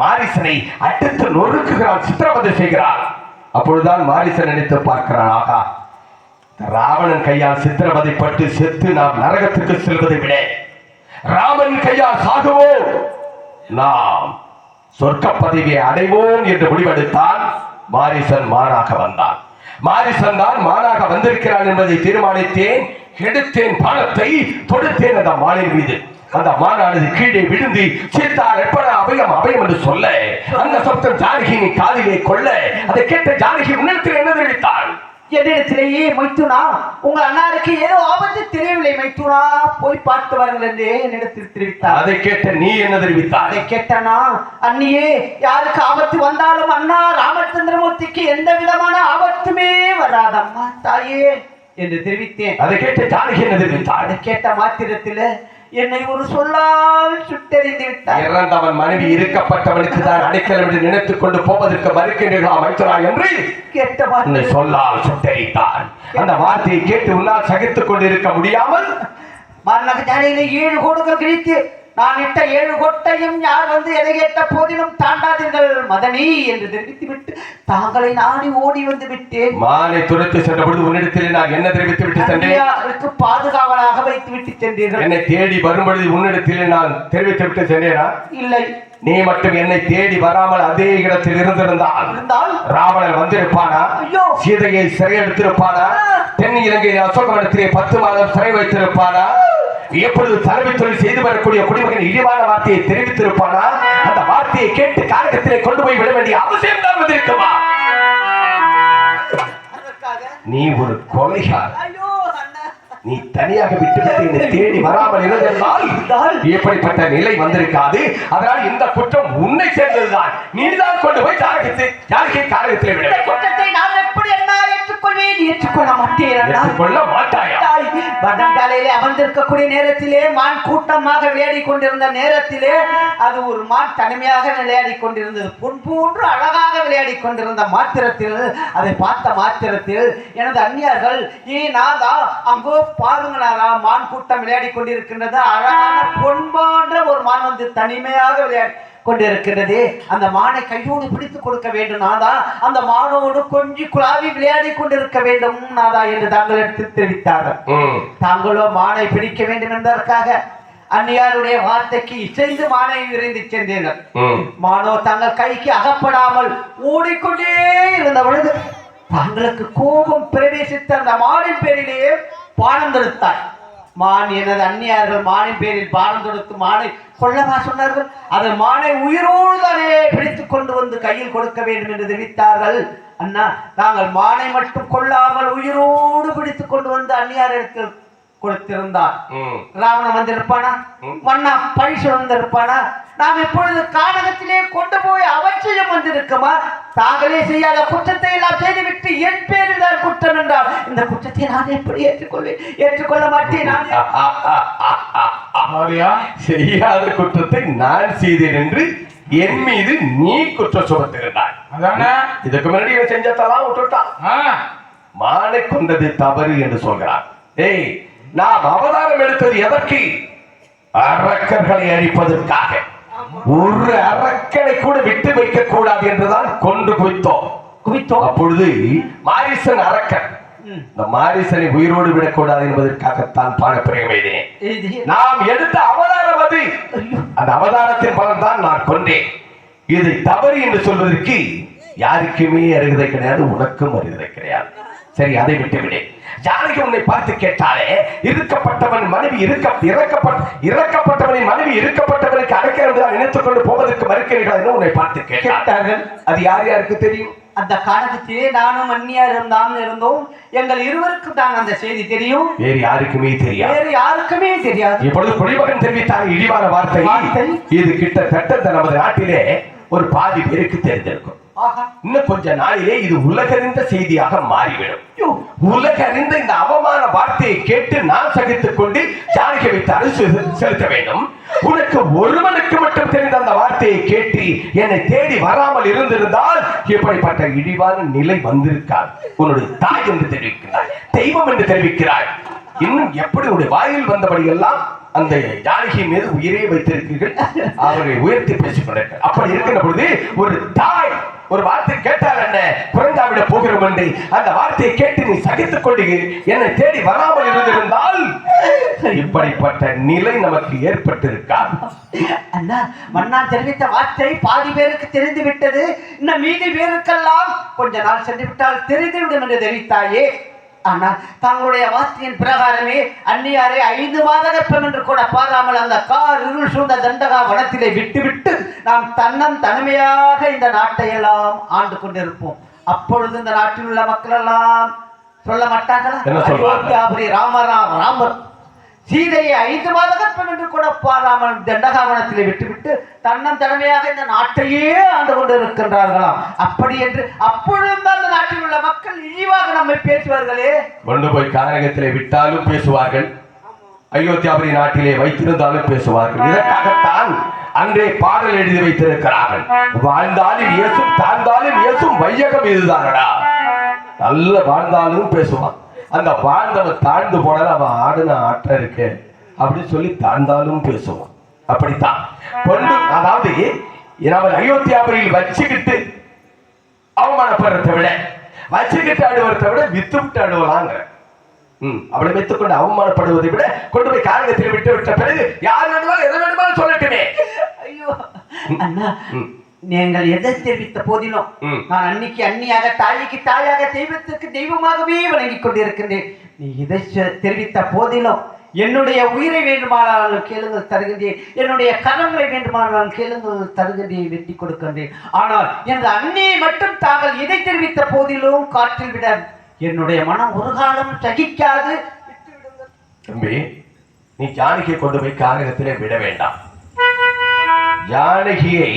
மாரிசனை அடித்து நொறுக்குகிறான், சித்திரவதை செய்கிறார். அப்பொழுதுதான் மாரிசன் நினைத்து பார்க்கிறான், ஆகா, ராவணன் கையால் சித்திரவதைப்பட்டு செத்து நாம் நரகத்துக்கு செல்வதை விட ராமன் கையால் சாகுவோம், நாம் சொர்க்க பதவியை அடைவோம் என்று முடிவெடுத்தான். மாரிசன் மானாக வந்தான். மாரிசன் தான் மானாக வந்திருக்கிறான் என்பதை தீர்மானித்தேன். எடுத்தேன் பானத்தை, தொடுத்தேன் அந்த மானின் மீது. அந்த மானானது கீழே விழுந்து சீத்தார் எப்பட அபயம் அபயம் என்று சொல்ல அந்த சப்தம் ஜானகியின் காதிலே கொள்ள அதை கேட்ட ஜானகி உன்னிடத்தில் என்ன தெரிவித்தாள்? என்னிடத்திலேயே, மைத்துனா, உங்கள் அண்ணாருக்கு ஏதோ ஆபத்து தெரியவில்லை மைத்துனா, போய் பார்த்து வாருங்கள் என்று என்னிடத்தில் தெரிவித்தார். அதை கேட்ட நீ என்ன தெரிவித்தார்? அதை கேட்டனா, அண்ணியே, யாருக்கு ஆபத்து வந்தாலும் அண்ணா ராமச்சந்திரமூர்த்திக்கு எந்த விதமான ஆபத்துமே வராதம்மா தாயே என்று தெரிவித்தேன். அதை கேட்ட ஜானகி என்ன தெரிவித்தார்? அதை கேட்ட மாத்திரத்தில் என்னை ஒரு சொல்லால் சுட்டெறிந்து விட்டார். இறந்தவன் மனைவி இருக்கப்பட்டவனுக்கு தான் அடைக்கலம் என்று நினைத்துக் கொண்டு போவதற்கு மறுக்கின்றீர்களா அமைச்சரா என்று கேட்ட வார்த்தை சொல்லால் சுட்டெரித்தான். அந்த வார்த்தையை கேட்டு உன்னால் சகித்துக் கொண்டிருக்க முடியாமல் மரண ஜாலையில 7 கோடுகள் கிழித்து நான் இட்ட 7 கொட்டையும் யார் வந்து எதை கேட்ட போதிலும் தாண்டாதீர்கள் மதனி என்று தெரிவித்து விட்டு தாங்களை நாடி ஓடி வந்து விட்டேன். மானை துரத்து சென்ற பொழுது உன்னிடத்தில் நான் என்ன தெரிவித்து விட்டு சென்றேன்? பாதுகாவலாக வைத்து விட்டு சென்றீர்கள். என்னை தேடி வரும்பொழுது உன்னிடத்தில் நான் தெரிவித்து விட்டு சென்றேனா? இல்லை. நீ மட்டும் என்னை தேடி வராமல் அதே இடத்தில் இருந்திருந்தால் ராவணன் வந்திருப்பானா? சீதையை சிறையெடுத்திருப்பானா? தென் இலங்கையில் அசோகவனத்திலே 10 மாதம் சிறை வைத்திருப்பானா? எப்பொழுது தலைமை தொழில் செய்து வரக்கூடிய குடிமகன் இழிவான வார்த்தையை தெரிவித்திருப்பானா? அந்த வார்த்தையை கேட்டு காரகத்திலே கொண்டு போய் விட வேண்டிய அவசியம் தான் வந்திருக்குமா? நீ ஒரு கொலைகாரன். நீ தனியாக விட்டுவிட்டு என்னை தேடி வராமல் இருந்திருந்தால் எப்படிப்பட்ட நிலை வந்திருக்காது. அதனால் இந்த குற்றம் உன்னை சேர்ந்ததுதான். நீதான் கொண்டு போய் காரகத்திலே விட குற்றத்தை நான் எப்படி என்ன ஏற்றுக்கொள்வேன்? ஏற்றுக்கொள்ள மாட்டேன். ஏற்றுக்கொள்ள மாட்டாயா? வடங்காலையிலே அமர்ந்திருக்கக்கூடிய நேரத்திலே மான் கூட்டமாக விளையாடி கொண்டிருந்த நேரத்திலே அது ஒரு மான் தனிமையாக விளையாடி கொண்டிருந்தது. பொன் போன்று அழகாக விளையாடி கொண்டிருந்த மாத்திரத்தில் அதை பார்த்த மாத்திரத்தில் எனது அந்நியர்கள் நாதா அங்கோ பாருங்களா மான் கூட்டம் விளையாடி கொண்டிருக்கின்றது. அழகான பொன் போன்ற ஒரு மான் வந்து தனிமையாக விளையாடி கொண்டிருக்கிறது. அந்த மானை கையோடு பிடித்துக் கொடுக்க வேண்டும் நாதா. அந்த மானோடு கொஞ்சம் குழாவி விளையாடி கொண்டிருக்க வேண்டும் நாதா என்று தாங்கள் எடுத்து தெரிவித்தார்கள். தாங்களோ மானை பிடிக்க வேண்டும் என்பதற்காக அந்நியாருடைய வார்த்தைக்கு இசைந்து மானை விரைந்து சென்றீர்கள். மானோ தங்கள் கைக்கு அகப்படாமல் ஓடிக்கொண்டே இருந்த பொழுது தாங்களுக்கு கோபம் பிரவேசித்த அந்த மானின் பேரிலேயே பானம் தொடுத்தார். மான் எனது அந்நியார்கள் மானின் பேரில் பானம் தொடுத்து மானை கொல்லவா சொன்னார்கள். அதை மானை உயிரோடு தானே பிடித்துக் கொண்டு வந்து கையில் கொடுக்க வேண்டும் என்று தெரிவித்தார்கள். அண்ணா நாங்கள் மானை மட்டும் கொல்லாமல் உயிரோடு பிடித்துக் கொண்டு வந்து அந்நியார் இடத்தில் கொடுத்திருந்தார். ராவணன் வந்திருப்பானா? வண்ணா பழிச்சு வந்திருப்பானா? நாம் இப்பொழுது கானகத்திலே கொண்டு போய் அவசியம் வந்திருக்குமா? தாங்களே செய்யாத குற்றத்தை எல்லாம் செய்துவிட்டு என் பேரில் தான் குற்றம் என்றால் இந்த குற்றத்தை நான் எப்படி ஏற்றுக்கொள்வேன்? ஏற்றுக்கொள்ள மாட்டேன். செய்யாத குற்றத்தை நான் செய்தேன் என்று என் மீது நீ குற்றம் சுமத்துகிறாய். இதுக்கு முன்னாடி செஞ்சதெல்லாம் விட்டுட்டான். மானை கொண்டது தவறு என்று சொல்கிறான். ஏய், நாம் அவதாரம் எடுத்தது எதற்கு? அரக்கர்களை அழிப்பதற்காக. ஒரு அரக்கனை கூட விட்டு வைக்க கூடாது என்றுதான் கொண்டு குவித்தோம். அப்பொழுது மாரிசன் அரக்கன். இந்த மாரிசனை உயிரோடு விடக்கூடாது என்பதற்காகத்தான் பாடப்பிரயோகம். நாம் எடுத்த அவதாரம் அது. அந்த அவதாரத்தின் பலன் தான் நான் கொண்டேன். இது தவறு என்று சொல்வதற்கு யாருக்குமே அருகதை கிடையாது, உனக்கும் அருகதை கிடையாது. சரி, அதை விட்டுவிடு. ஜானகி உன்னை பார்த்து கேட்டாலே இறக்கப்பட்டவன் மனைவி இறக்கப்பட்டவனின் மனைவி இருக்கப்பட்டவனுக்கு அடைக்க நினைத்துக் கொண்டு போவதற்கு மறுக்கிறீர்கள் என்று உன்னை பார்த்து கேட்டார்கள். அது யார் யாருக்கு தெரியும்? அந்த காலத்திலே நானும் அந்நியாரும் தான் இருந்தோம். எங்கள் இருவருக்கு தான் அந்த செய்தி தெரியும். வேறு யாருக்குமே தெரியாது. இப்பொழுது குடிமகன் தெரிவித்தார் இழிவான வார்த்தை. இது கிட்டத்தட்ட நமது நாட்டிலே ஒரு பாதி பேருக்கு தெரிந்திருக்கும். இன்னும் கொஞ்ச நாளிலே இது உலகறிந்த செய்தியாக மாறிவிடும். உலகறிந்த இந்த அவமான வார்த்தையை கேட்டு நான் சகித்துக் கொண்டு ஜானகி வைத்து அரசு செலுத்த வேண்டும். உனக்கு ஒருவனுக்கு மட்டும் தெரிந்த அந்த வார்த்தையை கேட்டு என்னை தேடி வராமல் இருந்திருந்தால் இப்படிப்பட்ட இழிவான நிலை வந்திருக்காது. உன்னுடைய தாய் என்று தெரிவிக்கிறாய், தெய்வம் என்று தெரிவிக்கிறாய். இன்னும் எப்படி உடைய வாயில் வந்தபடி எல்லாம் அந்த ஜானகி மீது உயிரே வைத்திருக்கிறீர்கள். அவரை உயர்த்தி பேசிக் கொண்டிருக்கிறார். அப்படி இருக்கின்ற பொழுது ஒரு தாய் ஒரு வார்த்தை கேட்டால் என்ன குறைந்தாவிட போகிறோம் என்று அந்த வார்த்தையை கேட்டு நீ சகித்துக் கொண்டு என்னை தேடி வராமல் இருந்திருந்தால் இப்படிப்பட்ட நிலை நமக்கு ஏற்பட்டிருக்காது. அண்ணா, மன்னான் தெரிவித்த வார்த்தை பாதி பேருக்கு தெரிந்து விட்டது. இன்னும் மீதி பேருக்கெல்லாம் கொஞ்ச நாள் சென்று விட்டால் தெரிந்துவிடும் என்று தெரிவித்தாயே. ஆனால் தங்களுடைய வார்த்தையின் பிரகாரமே அந்நியாரை 5 மாத கற்பம் என்று கூட பாராமல் அந்த இருள் சூழ்ந்த தண்டகா வனத்திலே விட்டுவிட்டு நாம் தனிமையாக இந்த நாட்டை எல்லாம் ஆண்டு கொண்டிருப்போம். அப்பொழுது இந்த நாட்டில் உள்ள மக்கள் எல்லாம் சொல்ல மாட்டாங்களா? ராமர் சீதையை 5 மாத கற்பம் என்று கூட பாராமல் தண்டகாவனத்திலே விட்டுவிட்டு தனிமையாக இந்த நாட்டையே ஆண்டு கொண்டிருக்கின்றார்களாம். அப்படி என்று அப்பொழுதுதான் இந்த நாட்டில் உள்ள மக்கள் இழிவாக நம்மை பேசுவார்களே. கொண்டு போய் கானகத்திலே விட்டாலும் பேசுவார்கள், அயோத்தியாபுரி நாட்டிலே வைத்திருந்தாலும் பேசுவார்கள். இதற்காகத்தான் அன்றே பாடல் எழுதி வைத்திருக்கிறார்கள். வாழ்ந்தாலும் இயேசும் தாழ்ந்தாலும் இயேசும் வையகம் இதுதானடா. நல்ல வாழ்ந்தாலும் பேசுவான். அந்த வாழ்ந்தவன் தாழ்ந்து போனாலும் அவன் ஆடுன ஆட்டம் இருக்கு அப்படின்னு சொல்லி தாழ்ந்தாலும் பேசுவான். அப்படித்தான் கொண்டு, அதாவது நம்ம அயோத்தியாபுரியில் வச்சுக்கிட்டு அவமானப்படுறதை விட வச்சுக்கிட்டு ஆடுவதை விட வித்து விட்டு ஆடுவலாங்கிற அவளை வைத்துக்கொண்டு அவமானப்படுவதை விட கொண்டு போய் காரியத்தில் விட்ட பிறகு யார் வேணுமாலும் எதை வேணுமாலும் சொல்லட்டுமே. ஐயோ அண்ணா, நீங்கள் எதை தெரிவித்த போதிலும் நான் அன்னைக்கு அன்னியாக, தாய்க்கு தாயாக, தெய்வத்திற்கு தெய்வமாகவே வணங்கிக் கொண்டிருக்கின்றேன். நீ இதை தெரிவித்த போதிலும் என்னுடைய உயிரை வேண்டுமானாலும் கேளுங்கள் தருகின்றேன், என்னுடைய கனவுகளை வேண்டுமானாலும் கேளுங்கள் தருகின்றேன், வெட்டி கொடுக்கின்றேன். ஆனால் என்ற அன்னியை மட்டும் தாங்கள் இதை தெரிவித்த போதிலும் காற்றில் விட என்னுடைய மனம் ஒரு காலம் சகிக்காது. தம்பி, நீ ஜானகியை கொண்டு போய் கானகத்திலே விட வேண்டாம். ஜானகியை,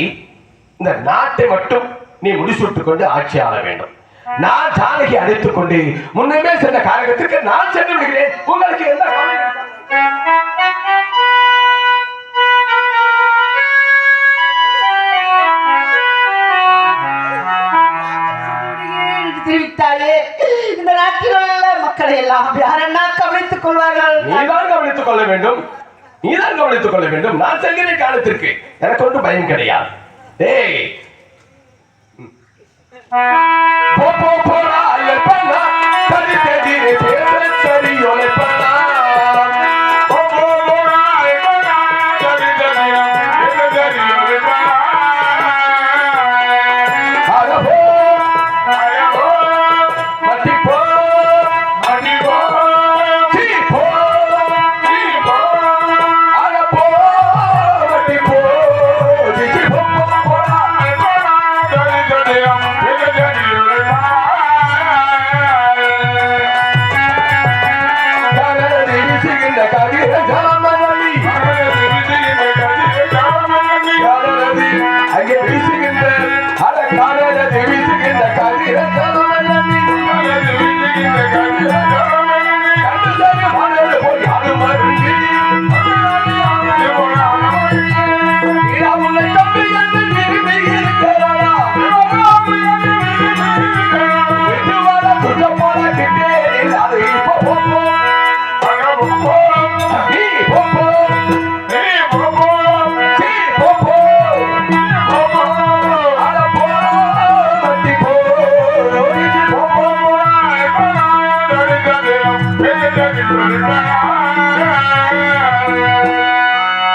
இந்த நாட்டை மட்டும் நீ முடிசூட்டுக் கொண்டு ஆட்சி ஆள வேண்டும். நான் ஜானகி அழைத்துக் கொண்டு முன்னமே சென்ற கானகத்திற்கு நான் சென்று விடுகிறேன். உங்களுக்கு என்ன தெரிவித்தாயே, இந்த நாட்டில் உள்ள மக்களை எல்லாம் யாரென்னா கவனித்துக் கொள்வார்கள். நீதான் கவனித்துக் கொள்ள வேண்டும், நீதான் கவனித்துக் கொள்ள வேண்டும். நான் செல்கிற காலத்திற்கு எனக்கு ஒன்றும் பயம் கிடையாது. டேய் போடா பண்ணா தடி தேடிரே பேர சரி யோலே பண்ணா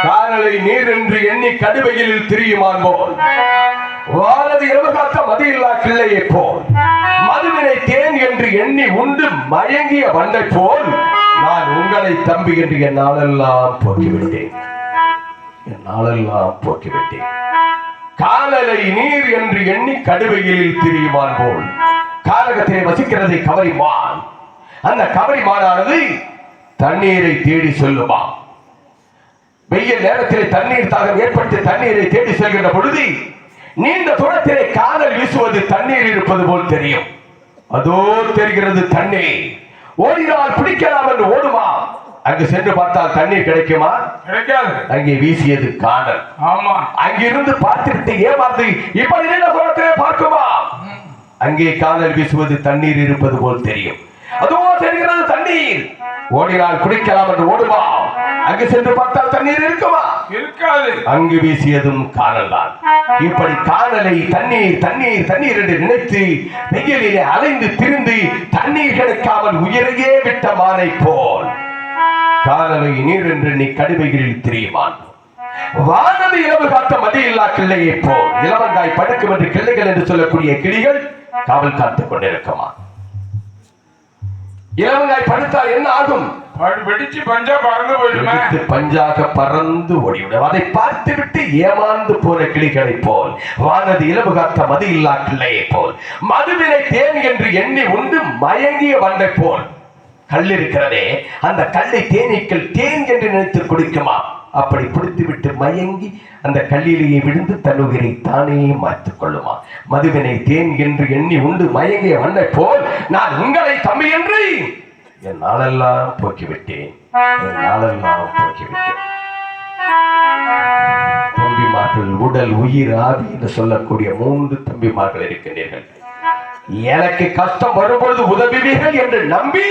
கானலை நீர் என்று எண்ணி கடுவையில் திரியுமான் போல் வானது இரவுகாத்த மதியில்லா கிள்ளையை போல் மதுவினை தேன் என்று எண்ணி உண்டு மயங்கிய வண்டை போல் நான் உங்களை தம்பி என்று என் நாளெல்லாம் போக்கிவிட்டேன், என் நாளெல்லாம் போக்கிவிட்டேன். கானலை நீர் என்று எண்ணி கடுவையில் திரியுமான் போல் கானகத்திலே வசிக்கிறதை கவரிமான். அந்த கவரிமானானது தண்ணீரை தேடி சொல்லுமா. வெயில் நேரத்திலே தண்ணீர் தாகம் ஏற்பட்டு தண்ணீரை தேடி செல்கின்ற பொழுது நீண்ட தூரத்திலே கானல் வீசுவது தண்ணீர் இருப்பது போல் தெரியும். அதோ தெரிகிறது தண்ணீர். ஓடினால் பிடிக்கலாம் என்று ஓடுமா. அங்கு சென்று பார்த்தால் தண்ணீர் கிடைக்குமா? கிடைக்காது. அங்கே வீசியது கானல். ஆமா, அங்கிருந்து பார்த்துவிட்டு ஏமாந்து இப்படி நீண்ட தூரத்திலே பார்க்குமா. அங்கே கானல் வீசுவது தண்ணீர் இருப்பது போல் தெரியும். அதோ தெரிகிறது தண்ணீர். ஓடினால் குடிக்கலாம் என்று ஓடுமா. அங்கு சென்று பார்த்தால் தண்ணீர் இருக்குமா? இருக்காது. அங்கு வீசியதும் கானல் தான். இப்படி கானலை தண்ணீர் தண்ணீர் தண்ணீர் என்று நினைத்து வெயிலிலே அலைந்து திரிந்து தண்ணீர் கிடைக்காமல் உயிரையே விட்ட மானை போல் கானலை நீர் என்று நீ கடுமைகளில் திரியுமான். வானது இரவு காத்த மதியில்லா கிள்ளையை போல் இளவங்காய் படுக்கும் என்று கிள்ளைகள் என்று சொல்லக்கூடிய கிளிகள் காவல் காத்துக் கொண்டிருக்குமா. இளவங்காய் படுத்தால் என்ன ஆகும்? வெடிச்சு பஞ்சா பறந்து போயிடுமே. பஞ்சாக பறந்து ஓடிவிடும். அதை பார்த்து விட்டு ஏமாந்து போன கிளிகளை போல் வானது இலவு காத்த மது இல்லா கிள்ளையை போல் மதுவினை தேன் என்று எண்ணி உண்டு மயங்கிய வண்டை போல் கல் இருக்கிறதே, அந்த கல்லை தேனீக்கள் தேன் என்று நினைத்து குடிக்குமா. அப்படி பிடித்து விட்டு மயங்கி அந்த கல்லிலேயே விழுந்து தன்னுயிரை தானே மாற்றிக் கொள்ளுமா. மதுவினை தேன் என்று எண்ணி உண்டு மயங்கிய வண்டை போல் நான் உங்களை தம்பி என்று என் நாளெல்லாம் போக்கிவிட்டேன். என் நாளெல்லாம் போக்கிவிட்டேன். தம்பிமார்கள் உடல் உயிர் ஆவி என்று சொல்லக்கூடிய 3 தம்பிமார்கள் இருக்கின்றீர்கள். எனக்கு கஷ்டம் வரும்பொழுது உதவுவீர்கள் என்று நம்பி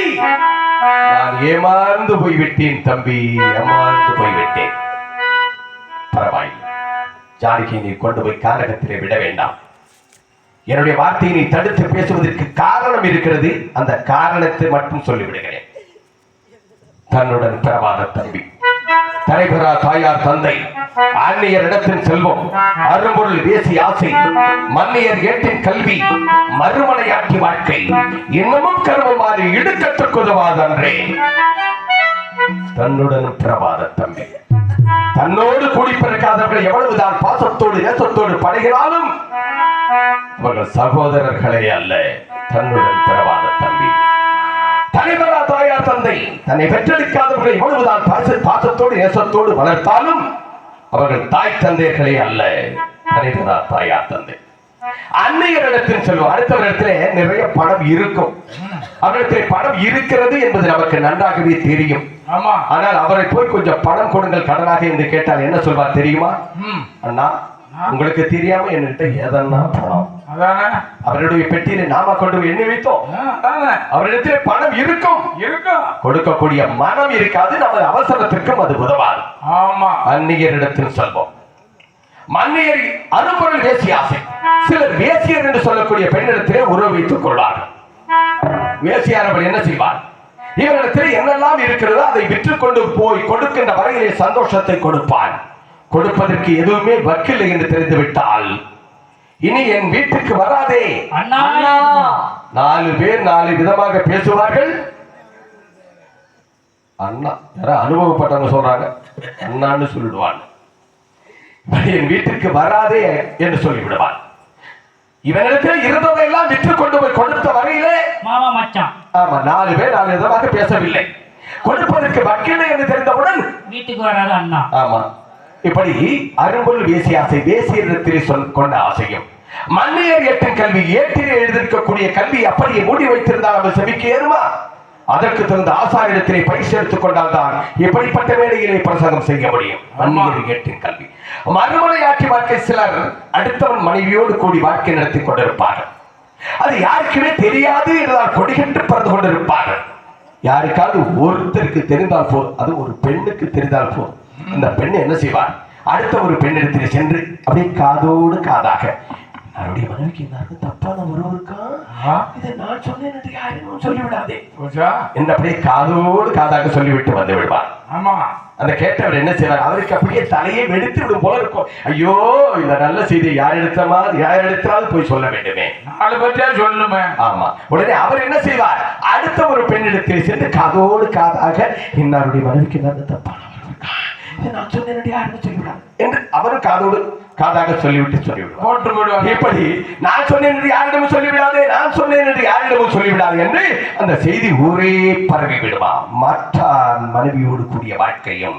நான் ஏமாந்து போய்விட்டேன் தம்பி, ஏமாந்து போய்விட்டேன். பரவாயில்லை, ஜானகி நீ கொண்டு போய் கானகத்திலே விட வேண்டாம். என்னுடைய வார்த்தையை நீ தடுத்து பேசுவதற்கு காரணம் இருக்கிறது, அந்த காரணத்தை மட்டும் சொல்லிவிடுகிறேன். தன்னுடன் பிறவாத தம்பி, தலைவரா தாயார் தந்தை, அந்நியர் இடத்தின் செல்வம், அரும்பொருள் வேசி ஆசை, மன்னியர் ஏட்டின் கல்வி, மறுமலையாட்சி வாழ்க்கை, இன்னமும் கருவமாறு இடுக்கத்துக்கு உதவாதன்றே. தன்னுடன் பிறவாத தம்பி, தன்னோடு கூடி பிறக்காதவர்கள் எவ்வளவுதான் பாசத்தோடு நேசத்தோடு படைகிறாலும் அவர்கள் சகோதரர்களே அல்ல. தன்னுடன் பிறவாத தம்பி, தலைவரா தாயார் தந்தை, தன்னை பெற்றெடுக்காதவர்களை எவ்வளவுதான் பாசத்தோடு நேசத்தோடு வளர்த்தாலும் அவர்கள் தாய் தந்தையர்களே அல்ல. தலைவரா தாயார் தந்தை. அன்னையரிடத்தில் செல்வோம். அடுத்தவரிடத்திலே நிறைய பணம் இருக்கும், அவரிடத்திலே பணம் இருக்கிறது என்பது நமக்கு நன்றாகவே தெரியும். ஆனால் அவரை போய் கொஞ்சம் பணம் கொடுங்கள் கடனாக என்று கேட்டால் என்ன சொல்வார் தெரியுமா? அண்ணா, உங்களுக்கு தெரியாம என்கிட்ட ஏதன்னா பணம், அவருடைய பெட்டியில நாம கொண்டு போய் எண்ணி வைத்தோம். அவரிடத்திலே பணம் இருக்கும், கொடுக்கக்கூடிய மனம் இருக்காது. நமது அவசரத்திற்கும் அது உதவாது. அந்நியரிடத்தில் செல்வோம். மன்னியர் அரும்பொருள் வேசி ஆசை. சிலர் வேசியர் என்று சொல்லக்கூடிய பெண்ணிடத்திலே உறவு வைத்துக் கொள்வார்கள். வேசியானவர் என்ன செய்வார்? இவரிடத்தில் என்னெல்லாம் இருக்கிறதோ அதை விற்று கொண்டு போய் கொடுக்கின்ற வரையிலே சந்தோஷத்தை கொடுப்பான். கொடுப்பதற்கு எதுவுமே வக்கில்லை என்று தெரிந்துவிட்டால் இனி என் வீட்டுக்கு வராதே. 4 பேர் 4 விதமாக பேசுவார்கள். அண்ணா யாரா அனுபவப்பட்டவங்க சொல்றாங்க, அண்ணான்னு சொல்லிடுவான். என் வீட்டுக்கு வராதே என்று சொல்லிவிடுவான். இவனிடத்தில் இருந்ததையெல்லாம் விற்று கொண்டு போய் கொடுத்த வரையிலே மாமா மச்சான். ஆமா, 4 பேர் 4 விதமாக பேசவில்லை. கொடுப்பதற்கு வக்கில்லை என்று தெரிந்தவுடன் வீட்டுக்கு வராது அண்ணா. ஆமா, இப்படி அரும்பொருள் வேசி ஆசை, வேசியரிடத்திலே கொண்ட ஆசையும், மன்னியர் ஏட்டின் கல்வி, ஏட்டிலே எழுதியிருக்கக்கூடிய கல்வி அப்படியே மூடி வைத்திருந்தால் அவன் செவிக்கு ஏறுமா? அதற்கு தகுந்த ஆசாரிடத்திலே பயிற்சி எடுத்துக் கொண்டால் தான் இப்படிப்பட்ட வேலையிலே பிரசங்கம் செய்ய முடியும். மன்னியர் ஏட்டின் கல்வி. மறுமலையாட்சி வாழ்க்கை. சிலர் அடுத்தவன் மனைவியோடு கூடி வாழ்க்கை நடத்தி கொண்டிருப்பார்கள். அது யாருக்குமே தெரியாது என்றால் கொடிகென்று பறந்து கொண்டிருப்பார்கள். யாருக்காவது ஒருத்தருக்கு தெரிந்தால் போதும், அது ஒரு பெண்ணுக்கு தெரிந்தால் போதும், அந்த பெண் என்ன செய்வார்? அடுத்த ஒரு பெண்ணிடத்தில் சென்று அப்படியே காதோடு காதாக, அவருடைய மனைவிக்கு எல்லாருக்கும் தப்பான உறவு இருக்கா, இதை நான் சொன்னேன் என்று யாரும் சொல்லிவிடாதே என்று அப்படியே காதோடு காதாக சொல்லிவிட்டு வந்து விடுவார். ஆமா, அந்த கேட்டவர் என்ன செய்வார்? அவருக்கு அப்படியே தலையை வெடித்து விடும் போல இருக்கும். ஐயோ, இந்த நல்ல செய்தி யார் எடுத்தாலும் போய் சொல்ல வேண்டுமே, 4 பேர்ட்டே சொல்லணுமே. ஆமா, உடனே அவர் என்ன செய்வார்? அடுத்த ஒரு பெண்ணிடத்தில் சென்று காதோடு காதாக, இன்னாருடைய மனைவிக்கு நல்ல தப்பான நான் சொன்னேன் யாருன்னு சொல்லிவிடார் என்று அவரும் காதோடு காதாக சொல்லிவிட்டு எப்படி நான் சொன்னேன் என்று யாரிடமும் சொல்லிவிடாதே, நான் சொன்னேன் என்று யாரிடமும் சொல்லிவிடாது என்று அந்த செய்தி ஊரே பரவி விடுமா. மற்ற மனைவியோடு கூடிய வாழ்க்கையும்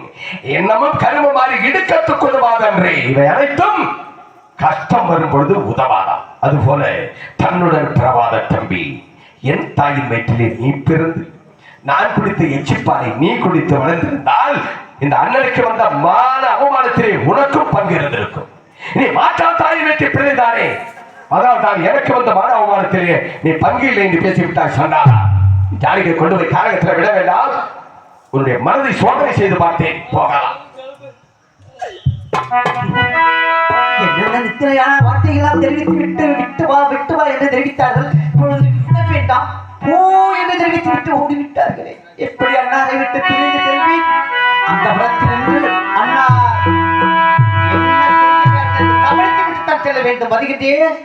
என்னமும் கரும மாறி இடுக்கத்துக் கொள்வாதன்றே. இவை அனைத்தும் கஷ்டம் வரும் பொழுது உதவாதா. அதுபோல தன்னுடன் பிறவாத தம்பி, என் தாயின் வயிற்றிலே நீ பிறந்து நான் குடித்த எச்சிப்பாலை நீ குடித்து வளர்ந்திருந்தால் இந்த அண்ணனுக்கு வந்த மான அவமானத்திலே உனக்கும் பங்கு இருந்திருக்கும். நீ மாற்றா தாயின் வீட்டை பிள்ளைதானே, அதாவது தான் எனக்கு வந்த மான அவமானத்திலே நீ பங்கு இல்லை என்று பேசிவிட்டாய். சொன்னாரா? ஜானகியை கொண்டு போய் காரகத்தில் விட வேண்டாம், உன்னுடைய மனதை சோதனை செய்து பார்த்தேன், போகலாம். நிச்சயான வார்த்தைகளால் தெரிவித்து விட்டு வா என்று தெரிவித்தார்கள். இப்பொழுது விட வேண்டாம் போ என்று தெரிவித்து விட்டு ஓடிவிட்டார்களே. எப்படி அண்ணாரை விட்டு பிரிந்து செல்வி அந்த புறத்திலிருந்து அண்ணா கவனித்து விட்டு தான் செல்ல வேண்டும். வருகிறேன்.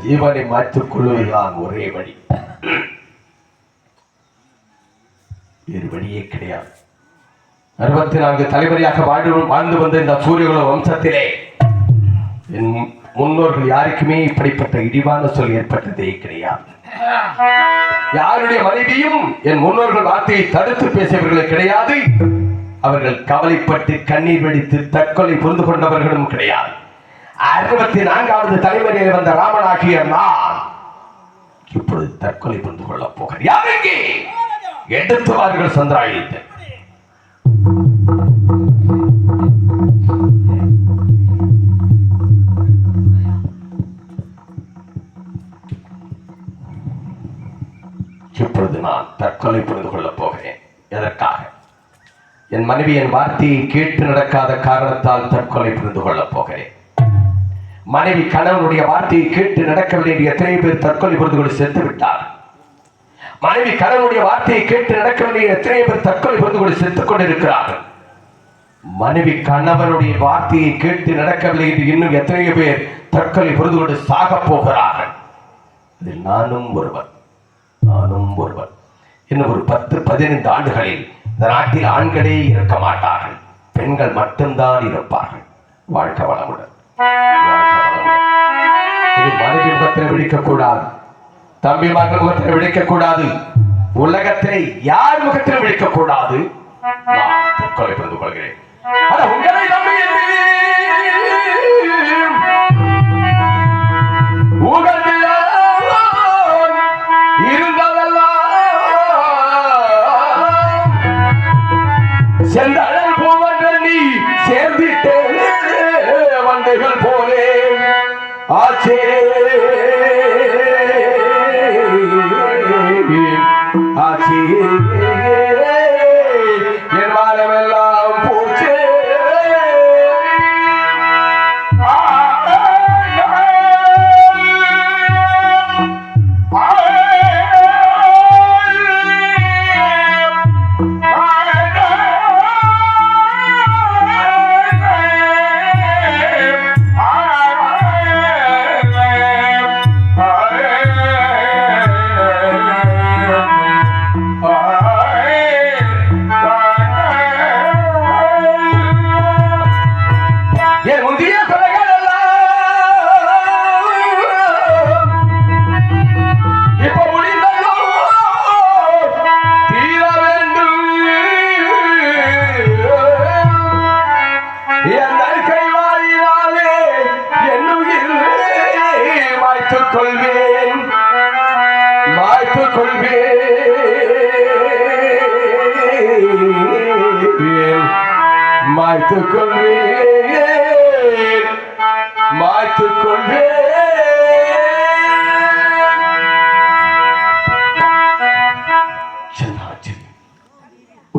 ஜீவனை மாற்றிக் கொள்வதுதான் ஒரே வழி, வேறு வழியே கிடையாது. 64 தலைமுறையாக வாழ்ந்து வந்த இந்த சூரியகுல வம்சத்திலே என் முன்னோர்கள் யாருக்குமே இப்படிப்பட்ட இடிவான சொல் ஏற்பட்டதே கிடையாது. யாருடைய மனைவியும் என் முன்னோர்கள் வார்த்தையை தடுத்து பேசியவர்கள் கிடையாது. அவர்கள் கவலைப்பட்டு கண்ணீர் வெடித்து தற்கொலை புரிந்து கொண்டவர்களும் கிடையாது. 64வது தலைமுறையில் வந்த ராமனாகிய நான் இப்பொழுது தற்கொலை புரிந்து கொள்ளப் போகிறேன். யாருக்கு எடுத்துவார்கள் சந்திராயுதத்தை. இப்பொழுது நான் தற்கொலை புரிந்து கொள்ளப் போகிறேன். எதற்காக? என் மனைவி என் வார்த்தையை கேட்டு நடக்காத காரணத்தால் தற்கொலை புரிந்து கொள்ளப் போகிறேன். மனைவி கணவனுடைய வார்த்தையை கேட்டு நடக்கவில்லை. எத்தனை பேர் தற்கொலை புரிந்து கொண்டு சென்று விட்டார். மனைவி கணவனுடைய வார்த்தையை கேட்டு நடக்கவில்லை. எத்தனை பேர் தற்கொலை புரிந்து கொண்டு செத்துக் கொண்டிருக்கிறார்கள். மனைவி கணவனுடைய வார்த்தையை கேட்டு நடக்கவில்லை என்று இன்னும் எத்தனை பேர் தற்கொலை புரிந்து கொண்டு சாக போகிறார்கள். அதில் நானும் ஒருவன். இன்னும் ஒரு 10-15 ஆண்டுகளில் இந்த நாட்டில் ஆண்களே இருக்க மாட்டார்கள். பெண்கள் மட்டும்தான் இருப்பார்கள். வாழ்க்கை வளமுடன். மனைவி முகத்தில் விழிக்கக்கூடாது. தம்பி மகன் முகத்தில் விழிக்கக்கூடாது. உலகத்திலே யார் முகத்தில் விழிக்கக்கூடாது. நான் தற்கொலை புரிந்து கொள்கிறேன். உங்களை நம்பி செந்தழல் பூவன்றி சேர்ந்திட்டே வண்டுகள் போலே ஆச்சே ஆச்சே என் வானமெல்லாம் போச்சே.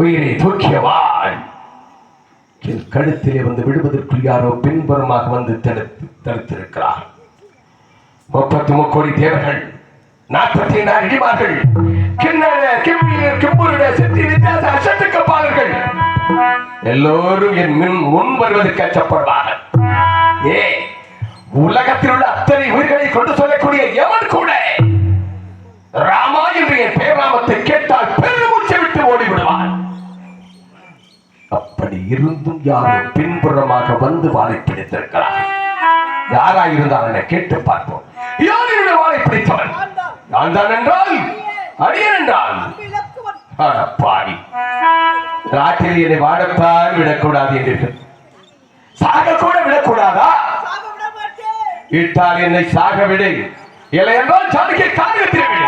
உயிரை தூக்கியவாள் என் கழுத்திலே வந்து விடுவதற்குள் யாரோ பின்புறமாக வந்து தடுத்திருக்கிறார். 33 கோடி தேவர்கள், 44 இடிமார்கள், எல்லோரும் என் முன் வருவதற்கு அச்சப்படுவார்கள். உலகத்தில் உள்ள அத்தனை உயிர்களை கொண்டு சொல்லக்கூடிய எவன் கூட ராமா என்று என் பேராமத்தை கேட்டால் பெருமூச்சை விட்டு ஓடிவிடுவான். அப்படி இருந்தும் யாரும் பின்புறமாக வந்து வாழை பிடித்திருக்கிறார். யாராயிருந்தால் என கேட்டு பார்ப்போம். யாருடைய வாழை பிடித்தவன்? நான் தான் என்றால் அடியன் என்றால் பாடி நாட்டில் என்னை வாடத்தான் விடக்கூடாது என்று சாக கூட விடக்கூடாதா? விட்டால் என்னை சாக விடு, இல்லை என்றால் சாணிக்கை காரியத்தில் விடு.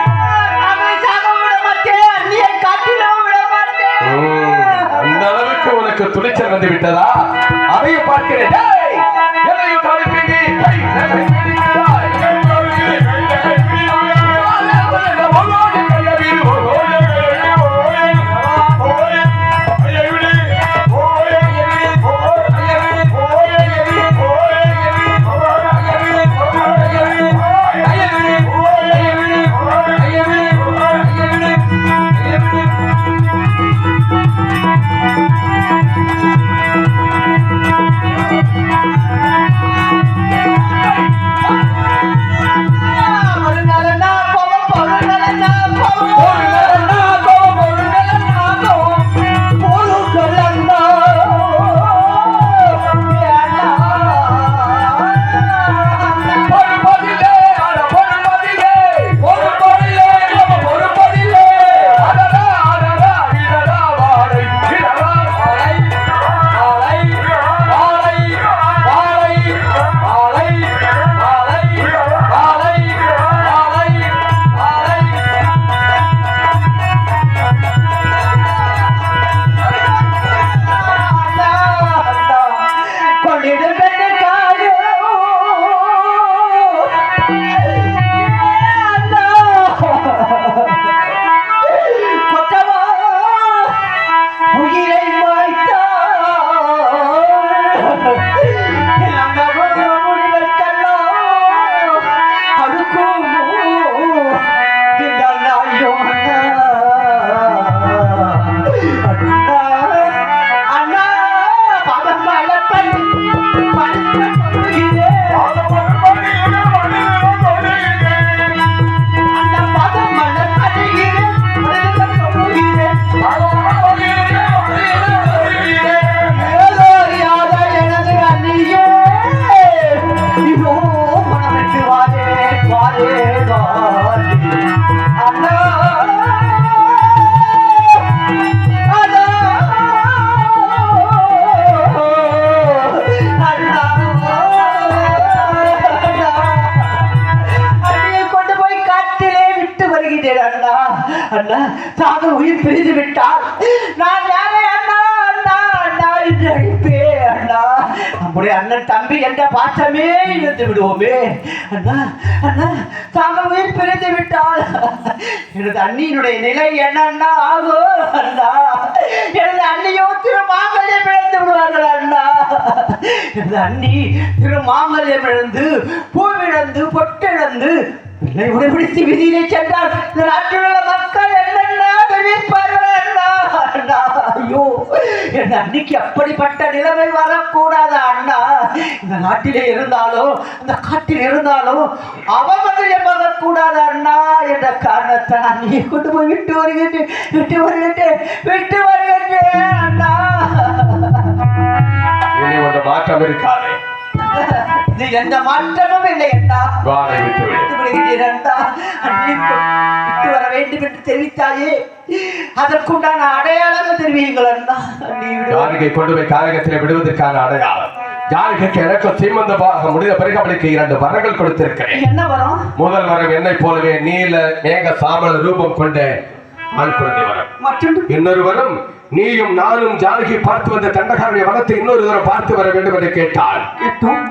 அந்த அளவுக்கு உனக்கு துணிச்சல் வந்து விட்டதா? அதையும் பார்க்கிறேன். அண்ணா தாங்கள் உயிர் பிரிந்து விட்டால் நான் யாரே அண்ணா அண்ணா அண்ணா என்று அழைப்பேன் அண்ணா. நம்முடைய அண்ணன் தம்பி என்ற பாசமே இழந்து விடுவோமே அண்ணா. அண்ணா தாங்கள் உயிர் பிரிந்து விட்டால் எனது அண்ணியினுடைய நிலை என்ன ஆகும் அண்ணா? எனது அண்ணியோ திருமாங்கல்யம் இழந்து விடுவார்கள் அண்ணா. எனது அண்ணி திருமாங்கல்யம் இழந்து பூவிழந்து பொட்டிழந்து பிள்ளை உடைபிடித்து விதியிலே சென்றால் இந்த நாட்டில் உள்ள மக்கள் என்னென்ன தெரிவிப்பார்கள் அண்ணா அண்ணா. ஐயோ என் அன்னைக்கு அப்படிப்பட்ட நிலைமை வரக்கூடாது அண்ணா. இந்த நாட்டிலே இருந்தாலும் இந்த காட்டில் இருந்தாலும் அவமதியம் வரக்கூடாது அண்ணா என்ற காரணத்தை நான் நீ கொண்டு போய் விட்டு வருகின்றேன் அண்ணா. இனி ஒரு மாற்றம் இருக்காது. இது எந்த மாற்றமும் இல்லை அண்ணா. விட்டு வர வேண்டும் என்று தெரிவித்தாயே அதற்குண்டான அடையாளங்கள் தெரிவியுங்கள் அண்ணா. ஜானகை கொண்டு போய் காரகத்தில் விடுவதற்கான அடையாளம். ஜானகிக்கு எனக்கு சீமந்தமாக முடிந்த பிறகு அவளுக்கு 2 வரங்கள் கொடுத்திருக்கிறேன். என்ன வரும்? முதல் வரம் என்னை போலவே நீல மேக சாமல ரூபம் கொண்ட ஆண் குழந்தை வரம். இன்னொரு வரம் நீயும் நானும் ஜானகி பார்த்து வந்த தண்டகாரனுடைய வனத்தை இன்னொரு தரம் பார்த்து வர வேண்டும் என்று கேட்டால்